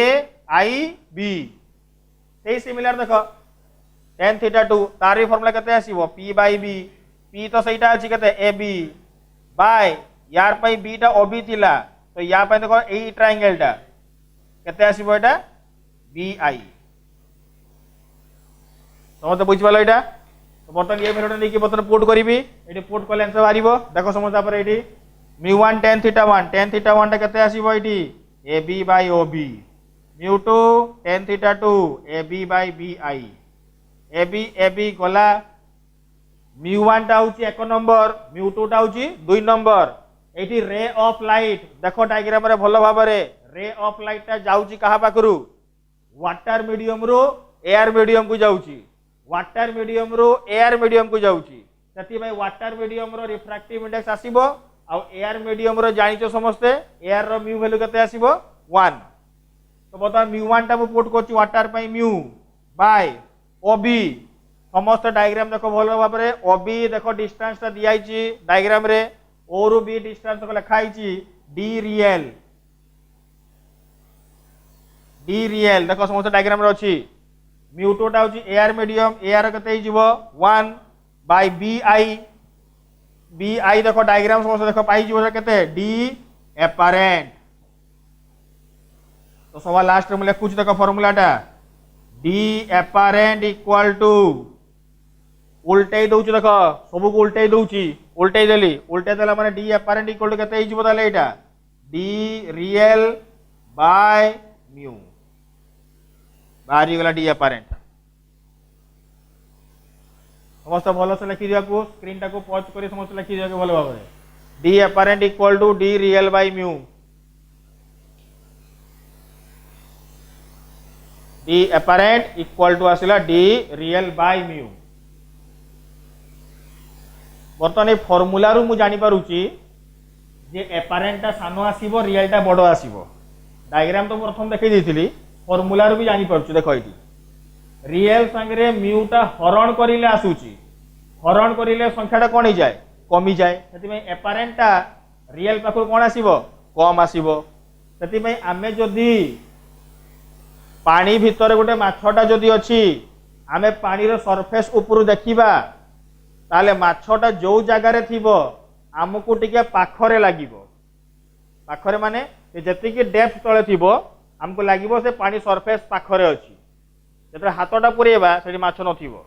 आई बी सेही सिमिलर देखो tan थीटा 2 तारी फार्मूला केते आसीबो p बाय b p तो सेटा अछि केते ए बी बाय यार पई b टा ओ बी थिला तो या पई देखो एई ट्रायंगल टा केते आसीबो एटा बी आई तो बुझ पालो एटा तो बर्तमान ये मेथड नै कि बर्तमान पुट करिवि एटी पुट कले आंसर बारिबो देखो समझ पर एटी μ1 tan थीटा 1 टा केते आसीबो एटी ab by ob μ2 tan theta 2 ab by bi ab गला μ1 टा होची 1 नंबर μ2 टा होची 2 नंबर एटी रे ऑफ लाइट देखो डायग्राम रे भलो भाव रे रे ऑफ लाइट टा जाउची कहा पाखरु वाटर मीडियम रो एयर मीडियम को जाउची वाटर मीडियम रो एयर मीडियम को जाउची सेति भाई वाटर मीडियम रो रिफ्रैक्टिव इंडेक्स आसीबो आ एयर मीडियम रो जानिचो समस्ते एयर रो म्यू वैल्यू केते आसीबो 1 तो बता μ1 टा मु पुट करची वाटर पई म्यू बाय ob समस्त डायग्राम देखो भलो भाव रे ob देखो डिस्टेंस ता दियाइची डायग्राम रे o रो b डिस्टेंस को लिखाइची d रियल देखो समस्त डायग्राम रे अछि μ2 टा होची एयर मीडियम एयर केते ही जीवो 1 बाय bi देखो डायग्राम समस्त देखो पाई जीवो केते d एपरेंट तो सवा लास्ट रे लिखु छी देखो फार्मूला टा d एपरेंट इक्वल टू उल्टे दउची देखो सब को उल्टे दउची उल्टे देला माने d एपरेंट इक्वल टू केते ही जीवो ताले एटा d रियल बाय म्यू बाहरी गला डी अपारेंट समस्त भल से लिखि दिया को स्क्रीन टाको पॉज करी समस्त लिखि दिया भल भाव रे D apparent equal to D real by mu D apparent equal to आसिला डी रियल बाय म्यू बर्तमान ए फार्मूला रु मु जानि पारुची जे अपारेंट ता सानो आसीबो रियल ता बडो आसीबो डायग्राम तो प्रथम देखै देथिली फॉर्मूला भी जानी पारछु देखो एटी रियल संगे म्यू टा हरण करिले आसुची हरण करिले संख्याटा कोन ही जाय कमी जाय सेति में एपारेंट टा रियल पाखु कोन आसीबो कम आसीबो सेति में आमे जदी पानी भितर गोटे माछटा जदी अछि आमे पानी रो सरफेस ऊपर देखिबा ताले माछटा जो जगह रे थिबो हमकु टिके पाखरे लागिबो पाखरे माने जेति कि डेप्थ तळे थिबो हमको लगे से पानी सरफेस पाखरे अच्छी जो हाथटा पुरेबा से माछ नथिबो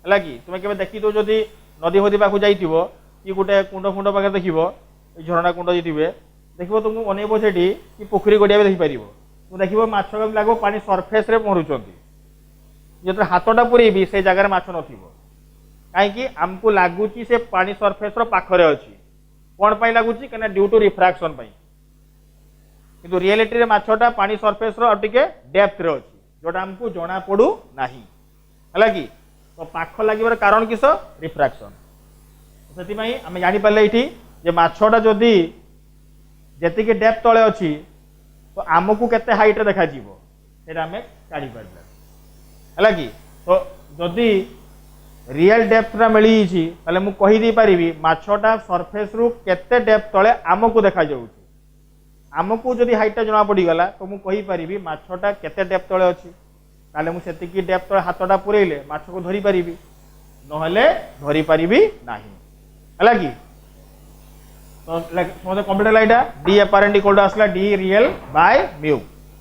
लगी तुम के देखी तो जदि नदी फदी पाखु जाइथिबो कि गोटे कुंड फुंड पाखे देखिबो झरणा कुंड जइथिबे देखो तुमको अनेब से कि पोखरी गड़िया भी देखिपर तुम देख माछ लगे पानी सरफेस रे पहरुंच जो हाथटा पूरेबी से जगह माछ न कहीं आमको लगुच से पानी सरफेस पाखरे अच्छी कौन पाई लगुच कहीं ड्यू टू रिफ्राक्शन किंतु रियलिटी माछटा पानी सरफेस टे डेप्थ रे अच्छी जोटा आमको जना पड़ू ना है कि तो पाख लगे कारण किस रिफ्राक्शन से आम जापारे ये माछटा जदि जी डेप्थ तले अच्छी तो आमको केते हाइट देखा काढ़ी है कि तो जदि रियल डेप्थटा मिली ताले मु कही पारि माछटा सरफेस रु केते डेप्थ तले आमको देखा जाउची आमको जदि हाइटटा जना पड़ीगला तो मु कही पारि माछटा केते डेप्थ तले अच्छी ताले मु सेतिकी डेप्थ तले हाथटा पुरेले माछ को धरी पारि नहले धरी पारि नाही है कि तो समझ कंप्लीट है यहाँ डी एपारेंट इक्वल टू आसला D real by mu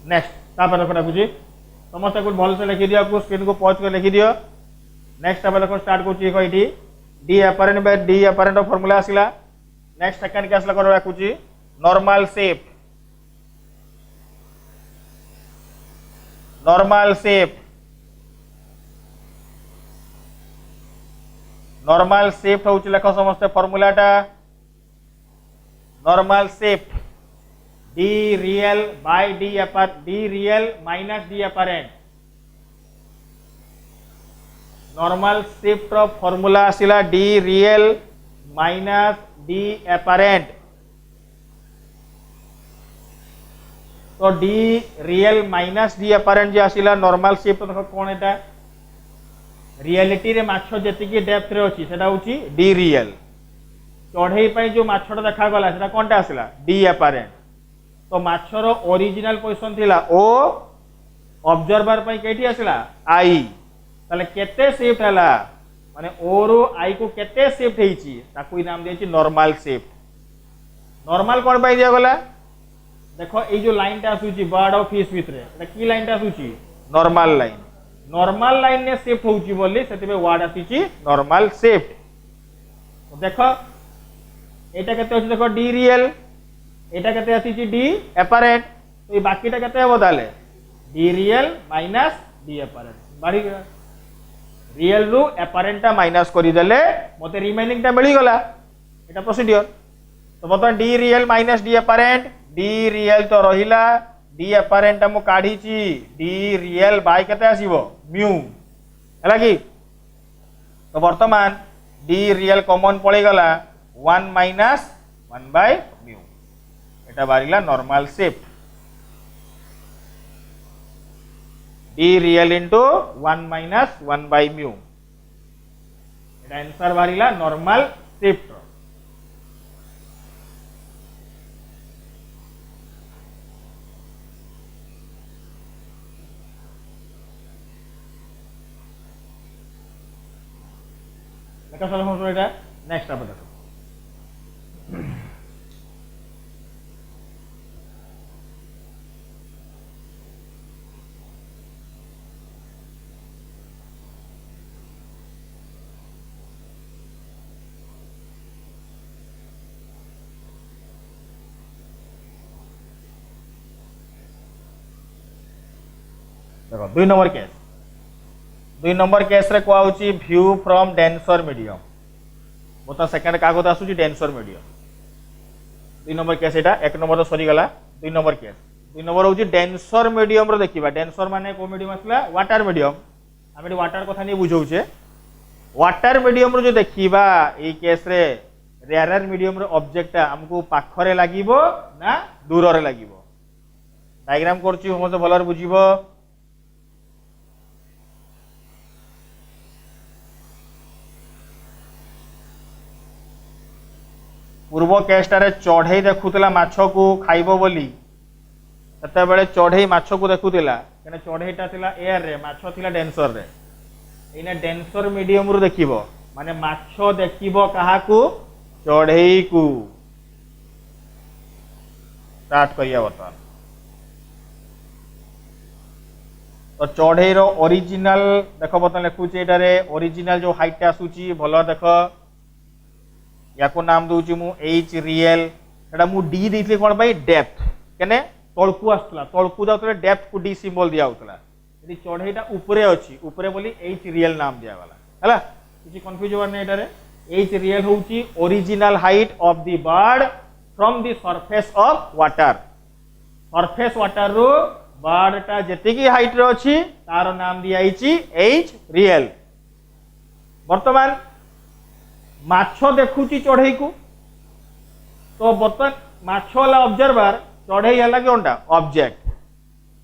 next तापर देखो डाकुची समस्त को भल से लिखि दियो को स्क्रीन को पॉज कर लिखि दियो नेक्स्ट तापर देखो स्टार्ट कोची को इठी D apparent by D apparent formula आसला नेक्स्ट सेकंड के आसला कर डाकुची normal shape normal shape normal shape होची लेख समस्त फार्मूलाटा normal shape D real by D real minus D apparent normal shape formula आसिला D real minus D apparent तो D real minus D apparent जो आसिला नॉर्मल शेप तो कौन एटा रियलिटी रे माछ जेतिकी डेप्थ रे अछि सेटा होची डी रियल चढ़ई पाई जो माछटा देखा गला सेटा कोनटा आसिला डी एपारेंट तो माछर ओरिजिनल पोजीशन थिला ओ ऑब्जर्वर पाई केठी आसिला आई ताले केते शिफ्ट हला माने ओ रो आई को केते शिफ्ट हेची ताकू नाम देछि नॉर्मल शिफ्ट नॉर्मल कोन पाई दिया गला देखो ए जो लाइनटा आसुची बर्ड ऑफ फिश भितरे एटा की लाइनटा आसुची नॉर्मल लाइन ने शिफ्ट होची बोली सेतिबे वर्ड आसीची नॉर्मल शिफ्ट तो देखो एटा केते अछि देखो डी रियल एटा केते आसीची डी एपारेंट तो ये बाकीटा केते हेबो ताले डी रियल माइनस डी एपारेंट बाड़ी गला रियल रु एपारेंटटा माइनस करि देले मते रिमेनिंगटा मिली गला एटा प्रोसीजर तो बता D real minus D apparent D real तो रहिला डी एपारेंट मु काढीची डी रियल बाय केते आसीबो म्यू हैला कि तो वर्तमान डी रियल कॉमन पळै गला 1 माइनस 1 बाय म्यू एटा बारिला normal shift D real into 1 minus 1 by mu एटा आंसर बारिला नॉर्मल शिफ्ट देखा सर एटा नेक्स्ट आप देखो देखो 2 नंबर केस रे को आउची व्यू फ्रॉम डेंसर मीडियम बता सेकंड का गोता आसुची डेंसर मीडियम 2 नंबर केस एटा 1 नंबर तो सरी गला 2 नंबर केस 2 नंबर होची डेंसर मीडियम रो देखिबा डेंसर माने को मीडियम आसला वाटर मीडियम हम वाटर कथा नहीं बुझौचे वाटर मीडियम रो जो देखिबा ए केस रे रेयर मीडियम रो ऑब्जेक्ट हमको पाखरे लागिबो ना दूर रे लागिबो डायग्राम करची हम से भलर बुझिबो पूर्व केसटारे चढ़ई देखुला माछ को खाइबो बोली सेते बेले चढ़ई माछ को देखुला कने चढ़ईटा थिला एयर रे माछ थिला डेंसर रे एने डेंसर मीडियम रु देखिबो माने माछ देखिबो काहा को चढ़ई को स्टार्ट करिया बता तो चढ़ई रो ओरिजिनल देखो बता लिखुचे एटारे ओरिजिनल जो हाइट आसुची भलो देखो या को नाम दूची मु एच रियल सेटा मु डी देइथले कोन भाई डेप्थ केने तळकु आस्तला तळकु जाउतले डेप्थ को डी सिंबल दिया होतला यदि चढ़ईटा ऊपरे अछि ऊपरे बोली एच रियल नाम दिया वाला हला किछि कंफ्यूज होवर नै एटारे एच रियल होउची original height of the bird from the surface of water surface water रो बर्डटा जेति की हाइट रे अछि तार नाम दिया आइची एच रियल वर्तमान माछो देखुची चढ़ई को तो बर्तमान माछो वाला ऑब्जर्वर चढ़ई हला कोनटा ऑब्जेक्ट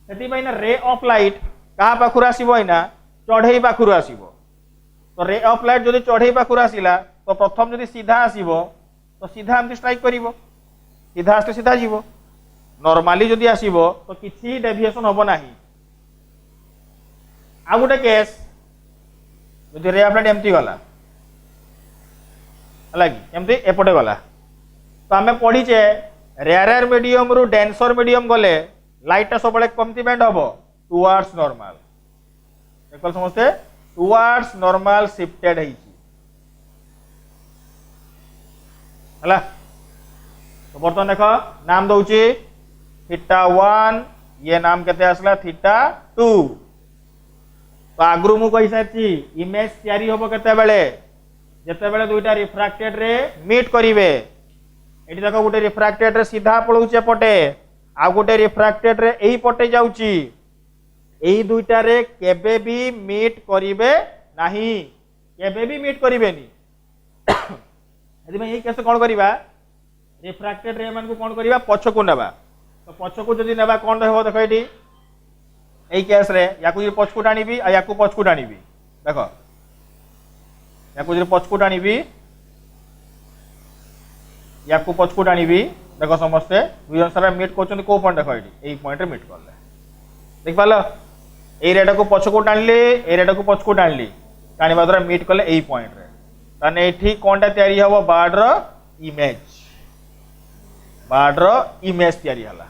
सेति ना रे ऑफ लाइट कहा पाखुर आसीबो इना चढ़ई पाखुर आसीबो तो रे ऑफ लाइट जदि चढ़ई पाखुर आसीला तो प्रथम जदि सीधा आसीबो तो सीधा हमती स्ट्राइक करिवो सीधा आस्ते सीधा जीवो नॉर्मली जदि आसीबो तो किछि डेविएशन होबो नाही आ गुटे केस जदि रे ऑफ लाइट एम्ति गला अलग एम्ति एपटे गला तो आमे पढिचे रेयर मीडियम रु डेंसर मीडियम गले लाइट सब बळे कमती बेंड हबो टुवर्ड्स नॉर्मल देखल समझते टुवर्ड्स नॉर्मल शिफ्टेड है हला तो बर्तमान देख नाम दउची θ1 ये नाम केते आसला θ2 तो आगरु मु कहि साथी इमेज तयारी होबो केते बेले जेते बेले दुईटा रिफ्रैक्टेड रे मीट करिवे एठी देखो गुटे रिफ्रैक्टेड रे सीधा पळौचे पटे आ गुटे रिफ्रैक्टेड रे एही पटे जाउची एही दुईटा रे केबे भी मीट करिवे नाही केबे भी मीट करिवेनी यदि मैं एही केस कोन करिवा रिफ्रैक्टेड रे मन को कोन करिवा पछ को नेबा तो पछ को जदी नेबा कोन रहबो देखो एठी एही केस रे याकू जदी पछ को टाणीबी आ याकू पछ को टाणीबी देखो याकू जदी पछ को टाणीबी याकू पछ को टाणीबी देखो समस्ते दुई जन सारा मीट करछन को पॉइंट देखो एठी एही पॉइंट रे मीट करले देख पालो एई रेडा को पछ को टाणले एई रेडा को पछ को टाणली टाणीबा द्वारा मीट करले एही पॉइंट रे ताने एठी कोनटा तयारी हबो बर्ड रो इमेज तयारी हला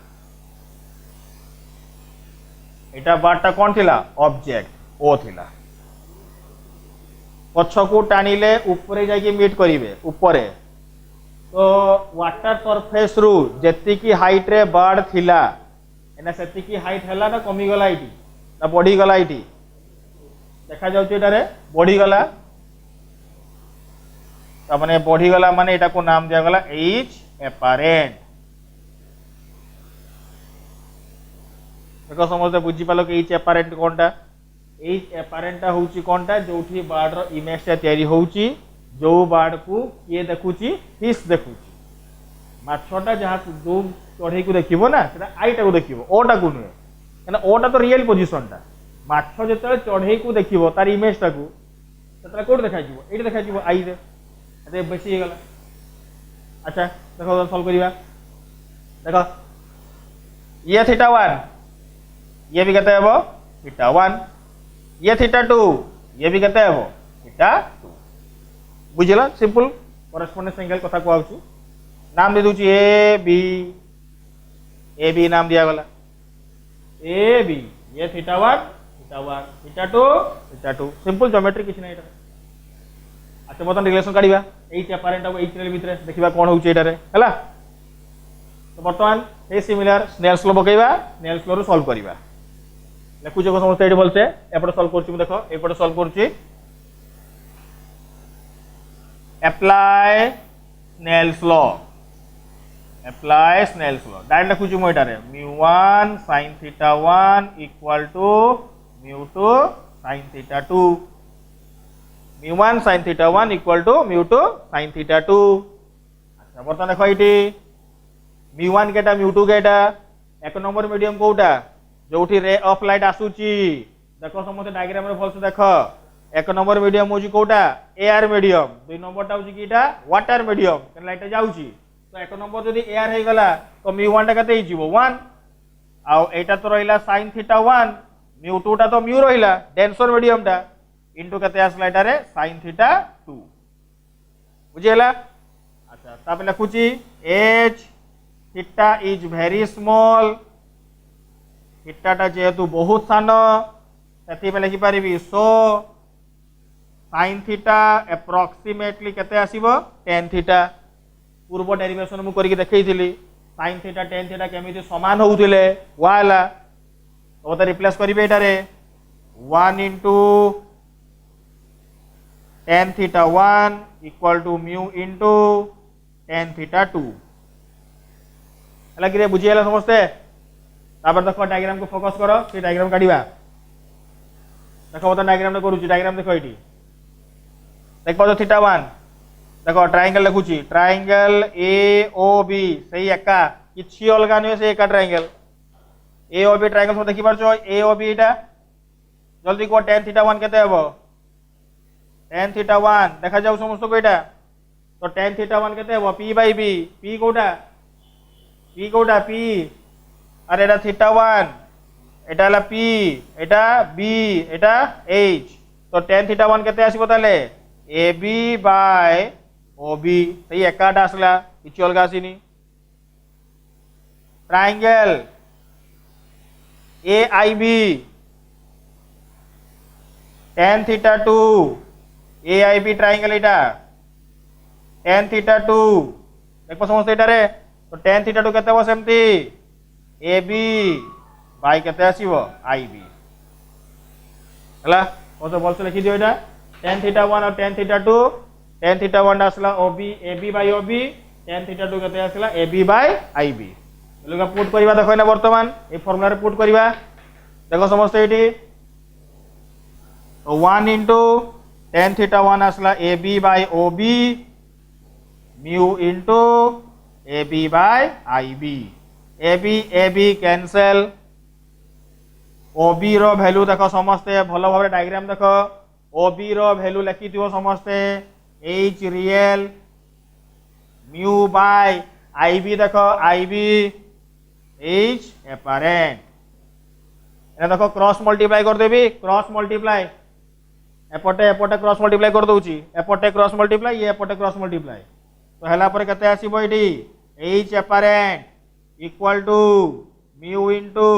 एटा बर्डटा कोन थिला ऑब्जेक्ट ओ थिला पछ को टाणीले ऊपरे जाके मीट करिवे ऊपरे तो वाटर सरफेस रु जेति की हाइट रे बर्ड थिला एना सेति की हाइट हला ना कमी गला इटी ना बढ़ी गला इटी देखा जाउची एटारे बढ़ी गला त माने बढ़ी गला माने एटा को नाम दिया गला एच एपारेंट देखो समझते बुझी पालो कि एच एपारेंट कोनटा एच एपारेंट होउची कोनटा जोठी बर्ड रो इमेज ता तयारी होउची जो बर्ड को किए देखुची फिश देखुची माछटा जहाँ जो चढ़ई को देखिबो ना सेटा आईटा को देखिबो ओटा को नुहे कना ओटा तो रियल पोजीशन टा माछ जेते चढ़ई को देखिबो तार इमेज टा को सेटा कोड देखा जिवो एटी देखा जिवो आई रे अरे बेसी हे गला अच्छा देखो सॉल्व करिवा देखो ये θ1 ये भी कहते हेबो θ1 ये θ2 ये भी कहते हेबो θ2 बुझिला सिंपल करेस्पोंडेंस एंगल कथा को आउछु नाम दे दूची ए बी नाम दिया गला ए बी ये θ1 θ2 सिंपल ज्योमेट्री किछ नै एटा अच्छा बतन रिलेशन काढिबा एच एपारेंट अब एच रियल भितरे देखिबा कोन होउची एटा रे हला तो वर्तमान ए सिमिलर स्नेल्स लॉ बकैबा स्नेल्स लॉ रो सॉल्व करिबा लेखु जो समस्त एटी बोलते एपटे सॉल्व करछु देखो एपटे सॉल्व करछि apply Snell's law डायरेक्ट लिखुछु मो एटारे μ1 sin θ1 equal to μ2 sin θ2 μ1 sin θ1 equal to μ2 sin θ2 अच्छा बर्तमान देखो इटी μ1 केटा μ2 केटा एक नंबर मीडियम कोटा जोठी रे ऑफ लाइट आसुची देखो समस्त डायग्राम रे भलसे देखो एक नंबर मीडियम होची कोटा एयर मीडियम दुई नंबर टा होची कीटा वाटर मीडियम केन लाइट जाउची तो एक नंबर जदी एयर हे गला तो μ1 टा कते हिजिवो 1 आ एटा तो रहिला sin θ1 μ2 टा तो μ रहिला डेंसर मीडियम टा इनटू कते आसला एटा रे sin θ2 बुझियला अच्छा तापे लिखुची h θ इज वेरी स्मॉल θ टा जेतु बहुत सानो सेति पे लिखि परिबी सो sin θ approximately केते आसीबो tan θ पूर्व डेरिवेशन मु करके देखैथिली sin थीटा tan थीटा केमिति समान होउथिले वाला तो त रिप्लेस करिवे एटारे 1 into tan theta 1 equal to mu into tan theta 2 लगे बुझीगला समस्ते तापर देखो डायग्राम को फोकस करो से डायग्राम काढिबा देखो तो डायग्राम करूची डायग्राम देखो एटी देखो तो थीटा 1 देखो ट्रायंगल लिखुची ट्रायंगल AOB सही एका किछि अलगा नै से एका ट्रायंगल AOB ट्रायंगल सब देखि परछो AOB एटा जल्दी को tan थीटा 1 केते हेबो tan थीटा 1 देखा जाऊ समस्त को एटा तो tan थीटा 1 केते हेबो p/b p कोटा p अरे एटा थीटा 1 एटा ला p एटा b एटा h तो tan थीटा 1 केते आसीबो ताले ab by ob सही एकाटा आसला किछि अलगा आसीनी triangle AIB tan theta 2 AIB triangle एटा tan थीटा 2 देखो समस्त एटा रे तो tan थीटा 2 केते हो सेमती AB बाय केते आसीबो IB हला ओ तो बोलसे लिखि दियो एटा tan थीटा 1 और tan थीटा 2 tan थीटा 1 आसला OB AB by OB tan theta 2 केते आसला AB बाय IB लोगा पुट करबा देखो ना वर्तमान ए फार्मूला रे पुट करबा देखो समस्त एटी तो 1 into tan थीटा 1 आसला AB by OB mu into AB by IB AB cancel OB रो वैल्यू देखो समस्ते भलो भाबरे डायग्राम देखो OB रो वैल्यू लिखि दियो समस्ते H real mu by IB देखो IB H एपारेंट एना देखो क्रॉस मल्टीप्लाई कर देबी क्रॉस मल्टीप्लाई एपटे एपटे क्रॉस मल्टीप्लाई कर दोउची एपटे क्रॉस मल्टीप्लाई ये एपटे क्रॉस मल्टीप्लाई तो हला पर कते आसीबो एडी H apparent equal to mu into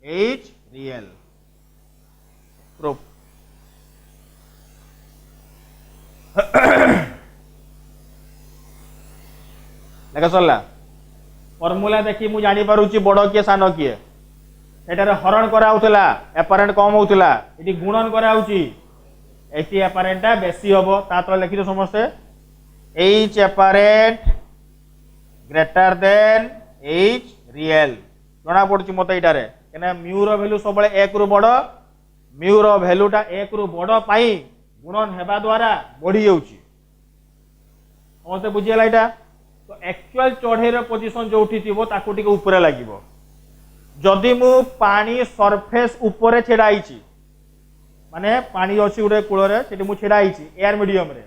H real proof देखा सरला फॉर्मूला देखि मु जानि पारुची बड़ के सान के एटारे हरण करा होतला एपारेंट कम होतला एटी गुणन करा होची एटी एपारेंटटा बेसी होबो ता तो लिखि दो समस्त H apparent greater than H real जणा पड़ची मते एटारे केना म्यू रो वैल्यू सबले 1 रु बड़ म्यू रो वैल्यूटा 1 रु बड़ पाई गुणन हेबा द्वारा बढ़ी जाउची समस्त बुझियला एटा तो एक्चुअल चढ़ेर पोजिशन जोठी थिबो ताको टिके ऊपर लागिबो जदि मु पानी सरफेस ऊपर छेड़ाइची माने पानी अछि उडे कूल रे सेठी मु छेड़ाइची एयर मीडियम रे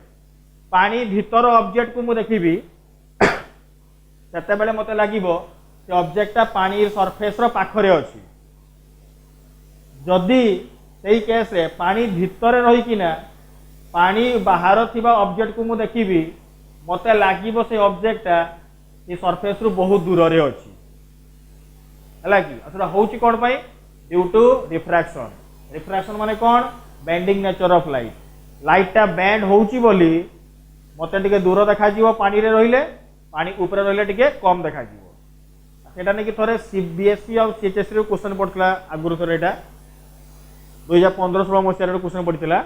पानी भीतर ऑब्जेक्ट को मु देखिबी सेते बेले मते लागिबो से ऑब्जेक्टटा पानी सरफेस रो पाखरे अछि जदि सेही केस रे पानी भीतर रही किना पानी बाहर थिबा ऑब्जेक्ट को मु देखिबी मते लागिबो से ऑब्जेक्टटा ए सरफेस रु बहुत दूर रे अछि हला कि असरा होउची कोन पई ड्यू टू रिफ्रैक्शन माने कोन बेंडिंग नेचर ऑफ लाइटटा बेंड होउची बोली मते टिके दूर देखा जीवो पानी रे रहिले पानी ऊपर रहिले टिके कम देखा जीवो सेटा ने कि थोरे सीबीएसई और सीएचएस रे क्वेश्चन पड़तला आगुर थोरे एटा 2015-16 मसिया रे क्वेश्चन पड़तला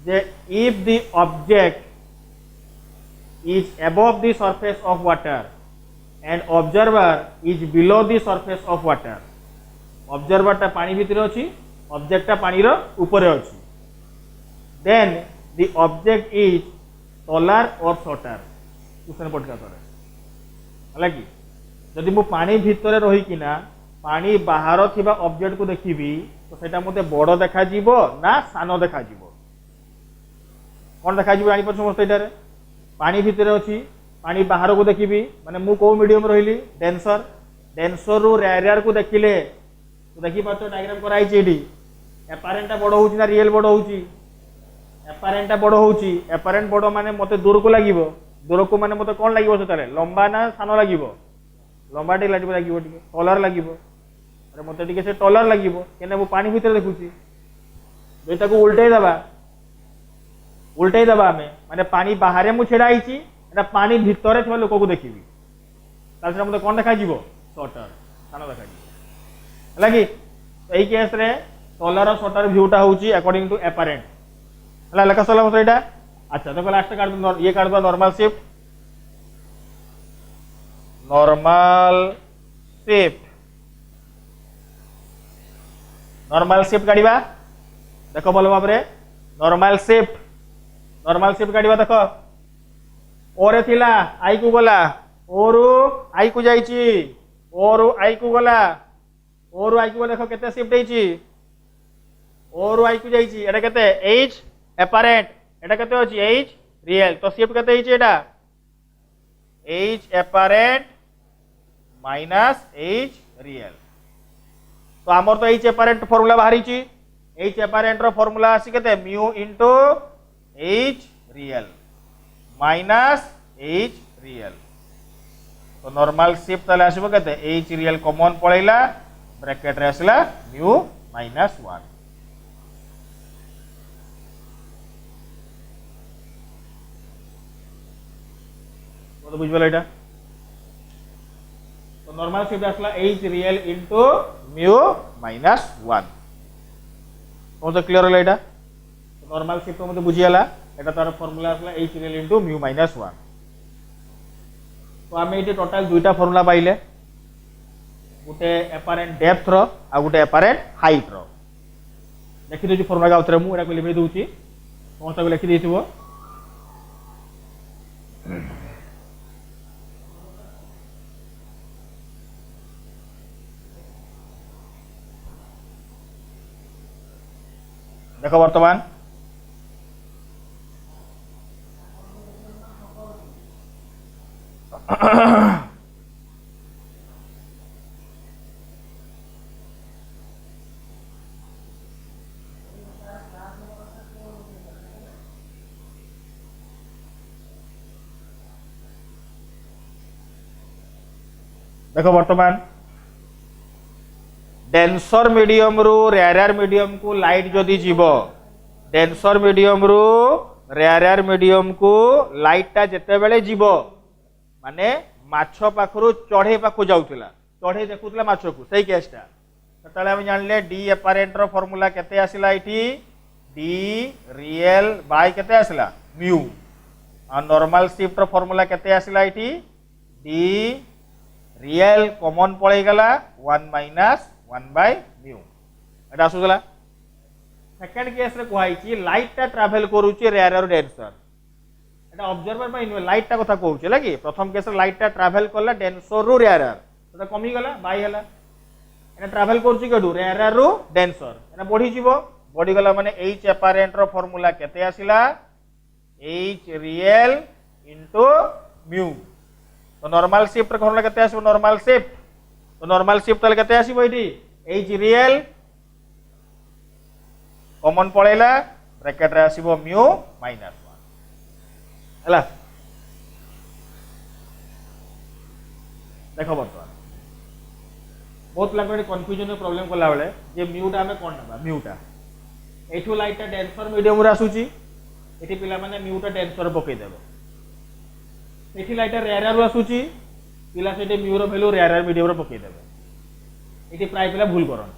जे if the object is above the surface of water and observer is below the surface of water observer टा पानी भीतर अछि ऑब्जेक्ट टा पानी रो ऊपर अछि then the object is taller or shorter question पड़का तोरे हला कि जदि मु पानी भीतर रही किना पानी बाहर थिबा ऑब्जेक्ट को देखिबी तो सेटा मते बड़ देखा जीवो ना सानो देखा जीवो कोन देखा जीवो आनी पर समस्त एटारे पानी भीतर अच्छी पानी बाहर को देखी माने मु को मीडियम रही डेंसर रु रेयर को देखिले तो देखी पाछ डायग्राम कराई एडी एपारेंट बड़ होउची ना रियल बड़ होउची एपारेंट बड़ होउची एपारेंट बड़ माने मते दूर को लागिवो दूर को माने मते कोन लागिवो सेतारे लंबा ना सानो लागिवो लंबा टे लागिवो टिके टॉलर लागिवो अरे मते टिके से टॉलर लागिवो केने मु पानी भीतर देखुची दुईटा को उल्टे दबा हमें माने पानी बाहर मु छेड़ाई এটা পানি ভিতরে থিবা লোক को देखिबी ताल से मते कोन देखा जीवो शटर सानो देखा जीवो हला कि एई केस रे सोलर और शटर व्यूटा होउची अकॉर्डिंग टू एपारेंट हला लेखा सला मत एटा अच्छा देखो लास्ट काट दो ये काट दो नॉर्मल शिफ्ट नॉर्मल शिफ्ट काढिबा देखो भल भाव रे नॉर्मल शिफ्ट काढिबा देखो ओरे थिला आई को गला ओरु आई को जाईची ओरु आई को गला ओरु आई को देखो केते शिफ्ट हेची ओरु आई को जाईची एटा केते एच एपारेंट एटा केते होची एच रियल तो शिफ्ट केते हेची एटा एच एपारेंट माइनस एच रियल तो आमर तो एच एपारेंट फॉर्मूला बाहरी ची एच एपारेंट रो फॉर्मूला आसी केते mu into H real minus H real तो नॉर्मल शिफ्ट तले आसीबो केते एच रियल कॉमन पळैला ब्रैकेट रे आसला म्यू माइनस 1 तो बुझबला एटा तो नॉर्मल शिफ्ट आसला H real into mu minus 1 तो क्लियर होला एटा तो नॉर्मल शिफ्ट मते बुझियाला एटा तार फार्मूला आसला H real into mu minus 1 तो आमे एटी टोटल दुईटा फार्मूला पाइले गोटे एपारेंट डेप्थ रो आ गोटे एपारेंट हाइट रो देखि दोची फार्मूला गाउतरे मु एटा को लिखि दोची समस्त को लिखि देथिबो देखो वर्तमान देखो वर्तमान डेंसर मीडियम रु रेयर मीडियम को लाइट जदि जीव डेंसर मीडियम रु रेयर मीडियम को लाइट टा जेते बेले जीव माने माछ पाखरु चढ़े पाखु जाउतिला चढ़े देखुतिला माछ को सही केसटा ततले हम जानले डी एपारेंट रो फार्मूला केते आसिला इठी डी रियल बाय केते आसिला म्यू आ नॉर्मल शिफ्ट रो फार्मूला केते आसिला इठी डी रियल कॉमन पळै गला 1 minus 1 by mu Etah आसुगला second case रे कोहाइची लाइट टा ट्रैवल करूची रेयर और denser Etah observer by light टा कथा कहूची लागी प्रथम केस रे लाइट टा ट्रैवल करला डेंसर रु रेयर एटा कमी गला बाय हला एटा ट्रैवल करूची केडू रेयर रु डेंसर एटा बढ़ी जीवो बढ़ी गला माने एच एपारेंट रो फार्मूला केते आसिला एच रियल इनटू म्यू तो नॉर्मल शिफ्ट रे फार्मूला केते आसीबो नॉर्मल शिफ्ट तो नॉर्मल शिफ्ट तले केते आसीबो एठी एच रियल कॉमन पळैला ब्रैकेट रे आसीबो म्यू माइनस 1 हला देखो बर्तमान बहुत लागबे कंफ्यूजन प्रॉब्लम कला बेले जे म्यूटा हमें कोन नबा म्यूटा एठू लाइट डेंसर मीडियम रे आसुची एठी पिला माने म्यूटा डेंसर पकई देबो एठी लाइट रेयर रो आसुची पिला सेटे म्यू रो वैल्यू रेयर मीडियम रो पकई देबो एठी प्राय पिला भूल करन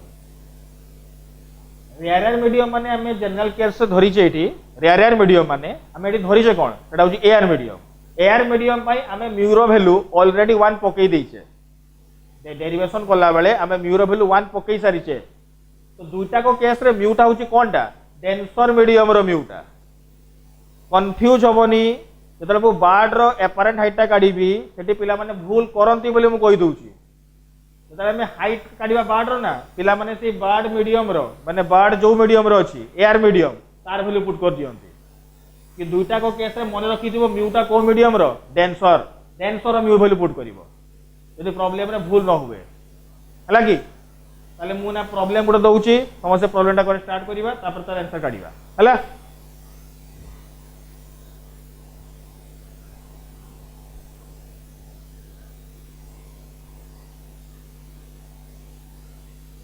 रेयर मीडियम माने हमें जनरल केयर से धरी छे एठी रेयर मीडियम माने हमें एठी धरी छे कोन एटा होची एयर मीडियम पाई हमें म्यू रो वैल्यू ऑलरेडी 1 पकई देई छे डेरिवेशन करला बेले हमें म्यू रो वैल्यू 1 पकई सारी छे तो दुईटा को केस रे म्यूटा होची कोनटा डेंसर मीडियम रो म्यूटा कंफ्यूज होबनी जेतले को बार्ड रो एपारेंट हाइट टा काढीबी सेठी पिला माने भूल करंती बोली मु कहि दोउची जेतले में हाइट काढीबा बार्ड रो ना पिला माने से बार्ड मीडियम रो माने बार्ड जो मीडियम रो अछि एयर मीडियम तार वैल्यू पुट कर दियंती कि दुईटा को केस रे मन रखि दिबो म्यूटा को मीडियम रो डेंसर रो म्यू वैल्यू पुट करिवो यदि प्रॉब्लम रे भूल न हुए हला कि ताले मु ना प्रॉब्लम गुड दउची समस्या प्रॉब्लम टा करे स्टार्ट करिबा तापर तार आंसर काढिबा हला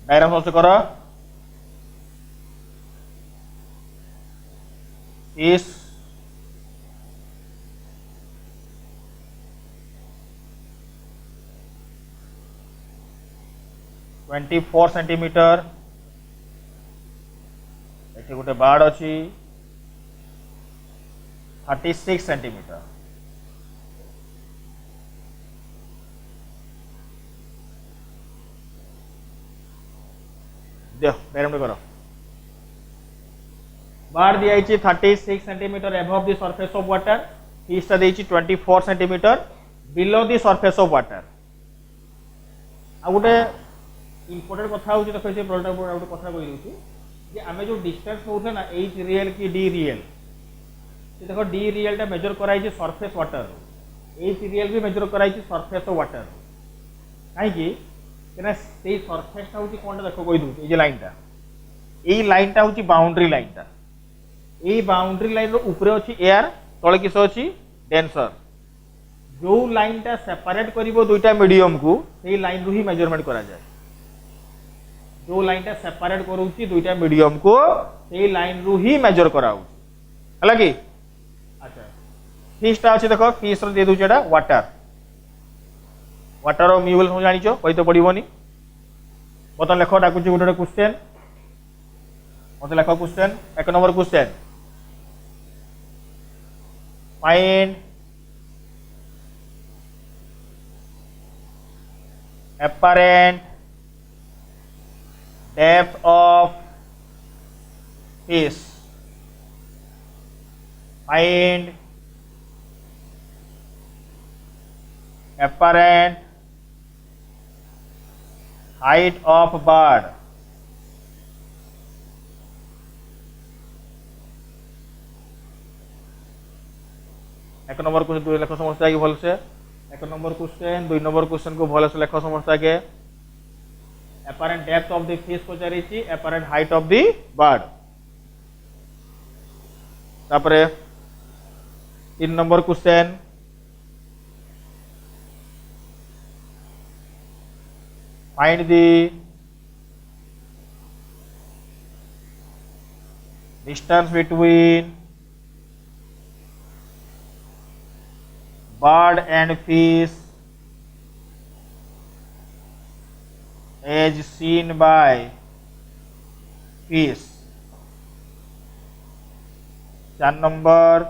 डायग्राम समस्त करो इस 24 सेंटीमीटर एठी गोटे बाड़ अछि 36 सेंटीमीटर देख डायरेक्ट करो बाड़ दिया 36 centimetre above the surface of water fish टा 24 centimetre below the surface of water आ गोटे इंपोर्टेंट कथा हो देखो से प्रोडक्ट गोटे कथा कहि दउची जे आमे जो डिस्टेंस होउथे ना एच रियल की डी रियल से देखो डी रियल टा मेजर कराई जे सरफेस वाटर एच रियल भी मेजर कराई जे सरफेस ऑफ वाटर काहे कि केना से सरफेस टा होची कोनटा देखो कहि दउ ए जे लाइन टा होची बाउंड्री लाइन टा ए बाउंड्री लाइन रो ऊपर अछि एयर तळे किस अछि डेंसर जो लाइन टा सेपरेट करिवो दुईटा मीडियम को सेही लाइन रू ही मेजरमेंट करा जाय जो लाइन टा सेपरेट करूची दुईटा मीडियम को सेही लाइन रू ही मेजर कराउ हला कि अच्छा फिश टा अछि देखो फिश रो दे दुचेडा वाटर रो म्यूल हो जानिचो कहि तो पडिबोनी बतन लेखो डाकुची गोटे क्वेश्चन मते लेखो क्वेश्चन एक number question find apparent depth of fish. Find apparent height of bird. एक नंबर क्वेश्चन दुई लेख समझते आगे भल से एक नंबर क्वेश्चन दुई नंबर क्वेश्चन को भल से लेख समझते आगे apparent depth of the fish को चाहिए apparent height of the bird तापरे 3 number question find the distance between bird and fish as seen by fish 4 number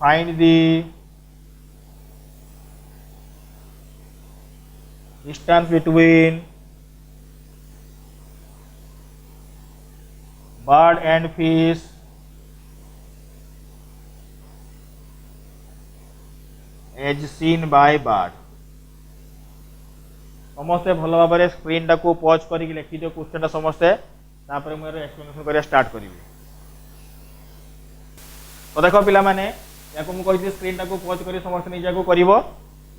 find the distance between bird and fish as seen by bird समस्ते भल भाव screen टा को pause करके लिखि दियो question टा समस्ते तापर मैं एक्सप्लेनेशन करिया स्टार्ट करिवि तो देखो पिला माने याको मु कहि स्क्रीन टा को पॉज करी समस्ते निजा को करिवो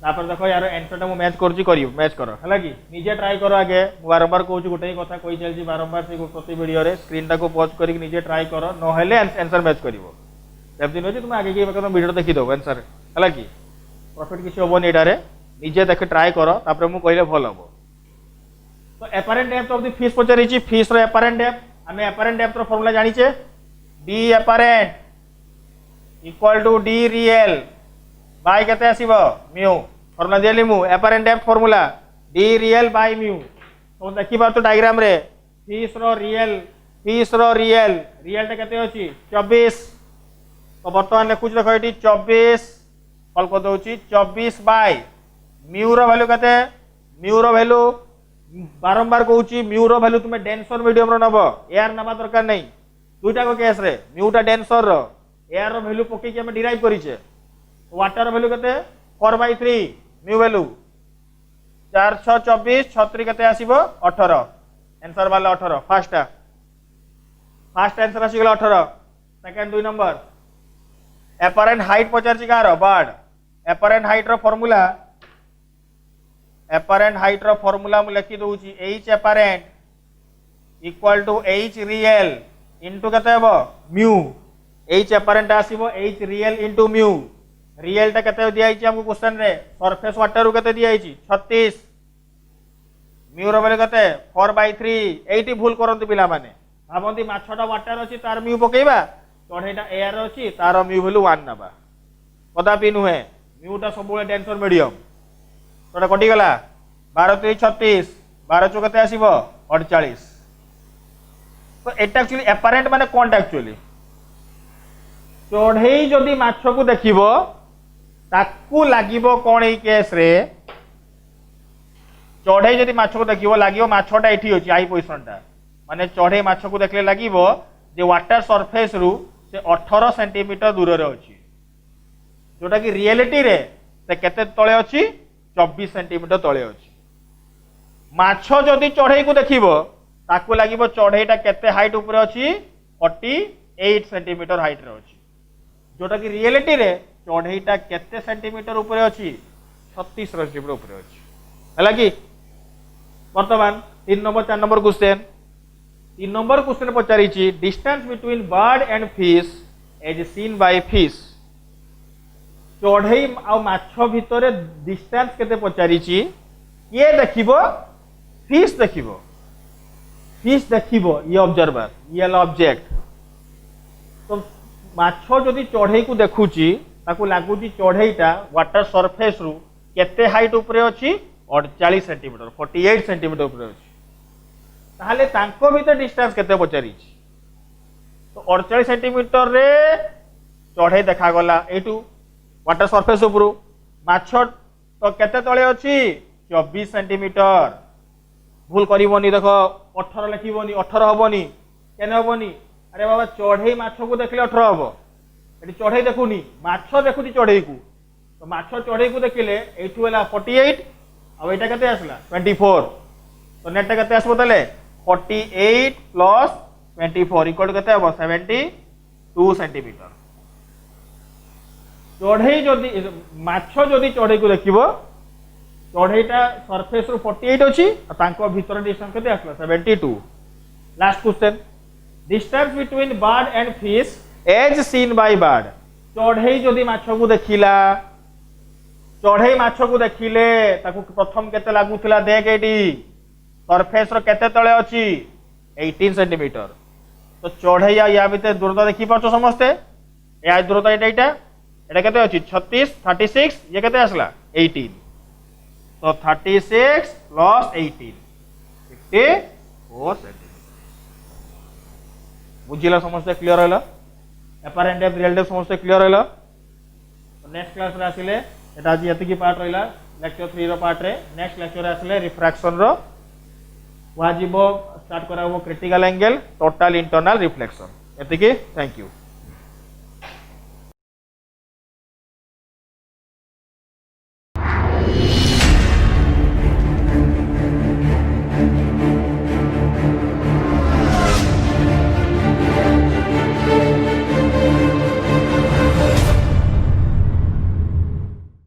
तापर देखो यार आंसर टा मु मैच करछि करियो मैच करो हला कि निजे ट्राई करो आगे बारंबार कहूँ गोटे ही कथा कहि चलछि बारंबार से प्रति वीडियो रे स्क्रीन टा को पॉज करके निजे ट्राई करो न हेले आंसर मैच करिवो जब दिन होछि तुम आगे के वीडियो देखि दो आंसर हला कि प्रॉफिट किसी होबो नहीं डारे निजे देख ट्राई करो तापर मु कहले भल हबो तो apparent depth of the fish पचारिछि फिश रो एपारेंट डेप्थ हमें एपारेंट डेप्थ रो फार्मूला जानिछे D apparent equal to D real by केते आसीबो म्यू फार्मूला देली मु apparent depth formula D real by mu तो देखि बा तो डायग्राम रे फिश रो रियल टा केते अछि 24 तो वर्तमान लिखुछ देखो एटी 24 कल को दउची 24 बाय म्यू रो वैल्यू कते म्यू रो वैल्यू बारंबार कहूची म्यू रो वैल्यू तुम डेंसर मीडियम रो नबो एयर नबा दरकार नहीं दुईटा को केस रे म्यू टा डेंसर रो एयर रो वैल्यू पके के हम डिराइव करिचे वाटर रो वैल्यू कते 4/3 म्यू वैल्यू 4 6 24 36 कते आसीबो 18 आंसर वाला 18 फर्स्ट आंसर आसी गेला 18 सेकंड 2 नंबर एपरेंट हाइट पचारची कार बर्ड एपरेंट हाइट रो फार्मूला मु लिखि दउची h apparent equal to h real into कते हबो म्यू h apparent आसीबो h real into mu real टा कते दिया आइची हमको क्वेश्चन रे सरफेस वाटर रो कते दिया आइची 36 म्यू रो वैल्यू कते 4/3 एठी भूल करंतु पिला माने भाबंती माछटा वाटर अछि तार म्यू पकेइबा चढ़ेटा एयर अछि तार म्यू वैल्यू 1 नबा कदापि नुहे म्यू टा सबुले डेंसर मीडियम तोटा कटि गला 12 3 36 12 चौ केते आसीबो 48। तो एटा एक्चुअली एपारेंट माने कोनटा एक्चुअली चढ़ई जदि माछ को देखिबो ताकू लागिबो कोन ए केस रे चढ़ई जदि माछ को देखिबो लागिबो माछटा एठी होची आई पोजीशनटा माने चढ़ई माछ को देखले लागिबो जे वाटर सरफेस रु से 18 सेंटीमीटर दूर रे अछि जोटा कि रियलिटी रे से केते तळे अछि 24 सेंटीमीटर तळे अछि। माछ जदि चढ़ई को देखिबो ताकू लागिबो चढ़ईटा केते हाइट ऊपर अछि 48 सेंटीमीटर हाइट रे अछि जोटा कि रियलिटी रे चढ़ईटा केते सेंटीमीटर ऊपर अछि 36 सेंटीमीटर ऊपर अछि हला कि। वर्तमान 3 number 4 number question 3 number question पचारिछि distance between bird and fish as seen by fish. चढ़ई आ माछ भितरे डिस्टेंस केते पचारिछि ये देखिबो फिश देखिबो ये ऑब्जर्वर ये ऑब्जेक्ट। तो माछ जदि चढ़ई को देखुची ताकू लागुची चढ़ईटा वाटर सरफेस रु केते हाइट ऊपर अछि 48 सेंटीमीटर 48 सेंटीमीटर ऊपर अछि ताहले तांको भीतर डिस्टेंस केते पचारिछि। तो 48 सेंटीमीटर रे चढ़ई देखा गला एटू वाटर सरफेस ऊपर माछ तो केते तळे अछि 24 सेंटीमीटर भूल करिवनी देखो 18 लिखिबोनी 18 हबोनी केने हबोनी अरे बाबा चढ़ई माछ को देखले 18 हबो एटी चढ़ई देखुनी माछ देखुची चढ़ई को तो माछ चढ़ई को देखिले एठू हला 48 आ एटा केते आसला 24 तो नेट केते आसबो तले 48 प्लस 24 इक्वल केते हबो 72 सेंटीमीटर। चढ़ई जदि माछ जदि चढ़ई को देखिबो चढ़ईटा सरफेस रु 48 अछि आ तांको भीतर डिस्टेंस केते आसला 72। Last question distance between bird and fish as seen by bird. चढ़ई जदि माछ को देखिला चढ़ई माछ को देखिले ताकू प्रथम केते लागुथिला देख एटी सरफेस रो केते तळे अछि 18 सेंटीमीटर। तो चढ़ई या भीतर दूरता देखि पाछो समस्ते या दूरता एटा केते अछि 36 36 ये केते आसला 18 तो 36 प्लस 18 54 सेंटीमीटर। बुझिला समस्या क्लियर होला एपारेंट डेप्थ रियल डेप्थ समस्या क्लियर होला। नेक्स्ट क्लास रे आसिले एटा आज यति की पार्ट रहिला लेक्चर 3 रो पार्ट रे नेक्स्ट लेक्चर रे आसिले रिफ्रैक्शन रो वाजिबो स्टार्ट कराबो critical angle total internal reflection. यति की थैंक यू।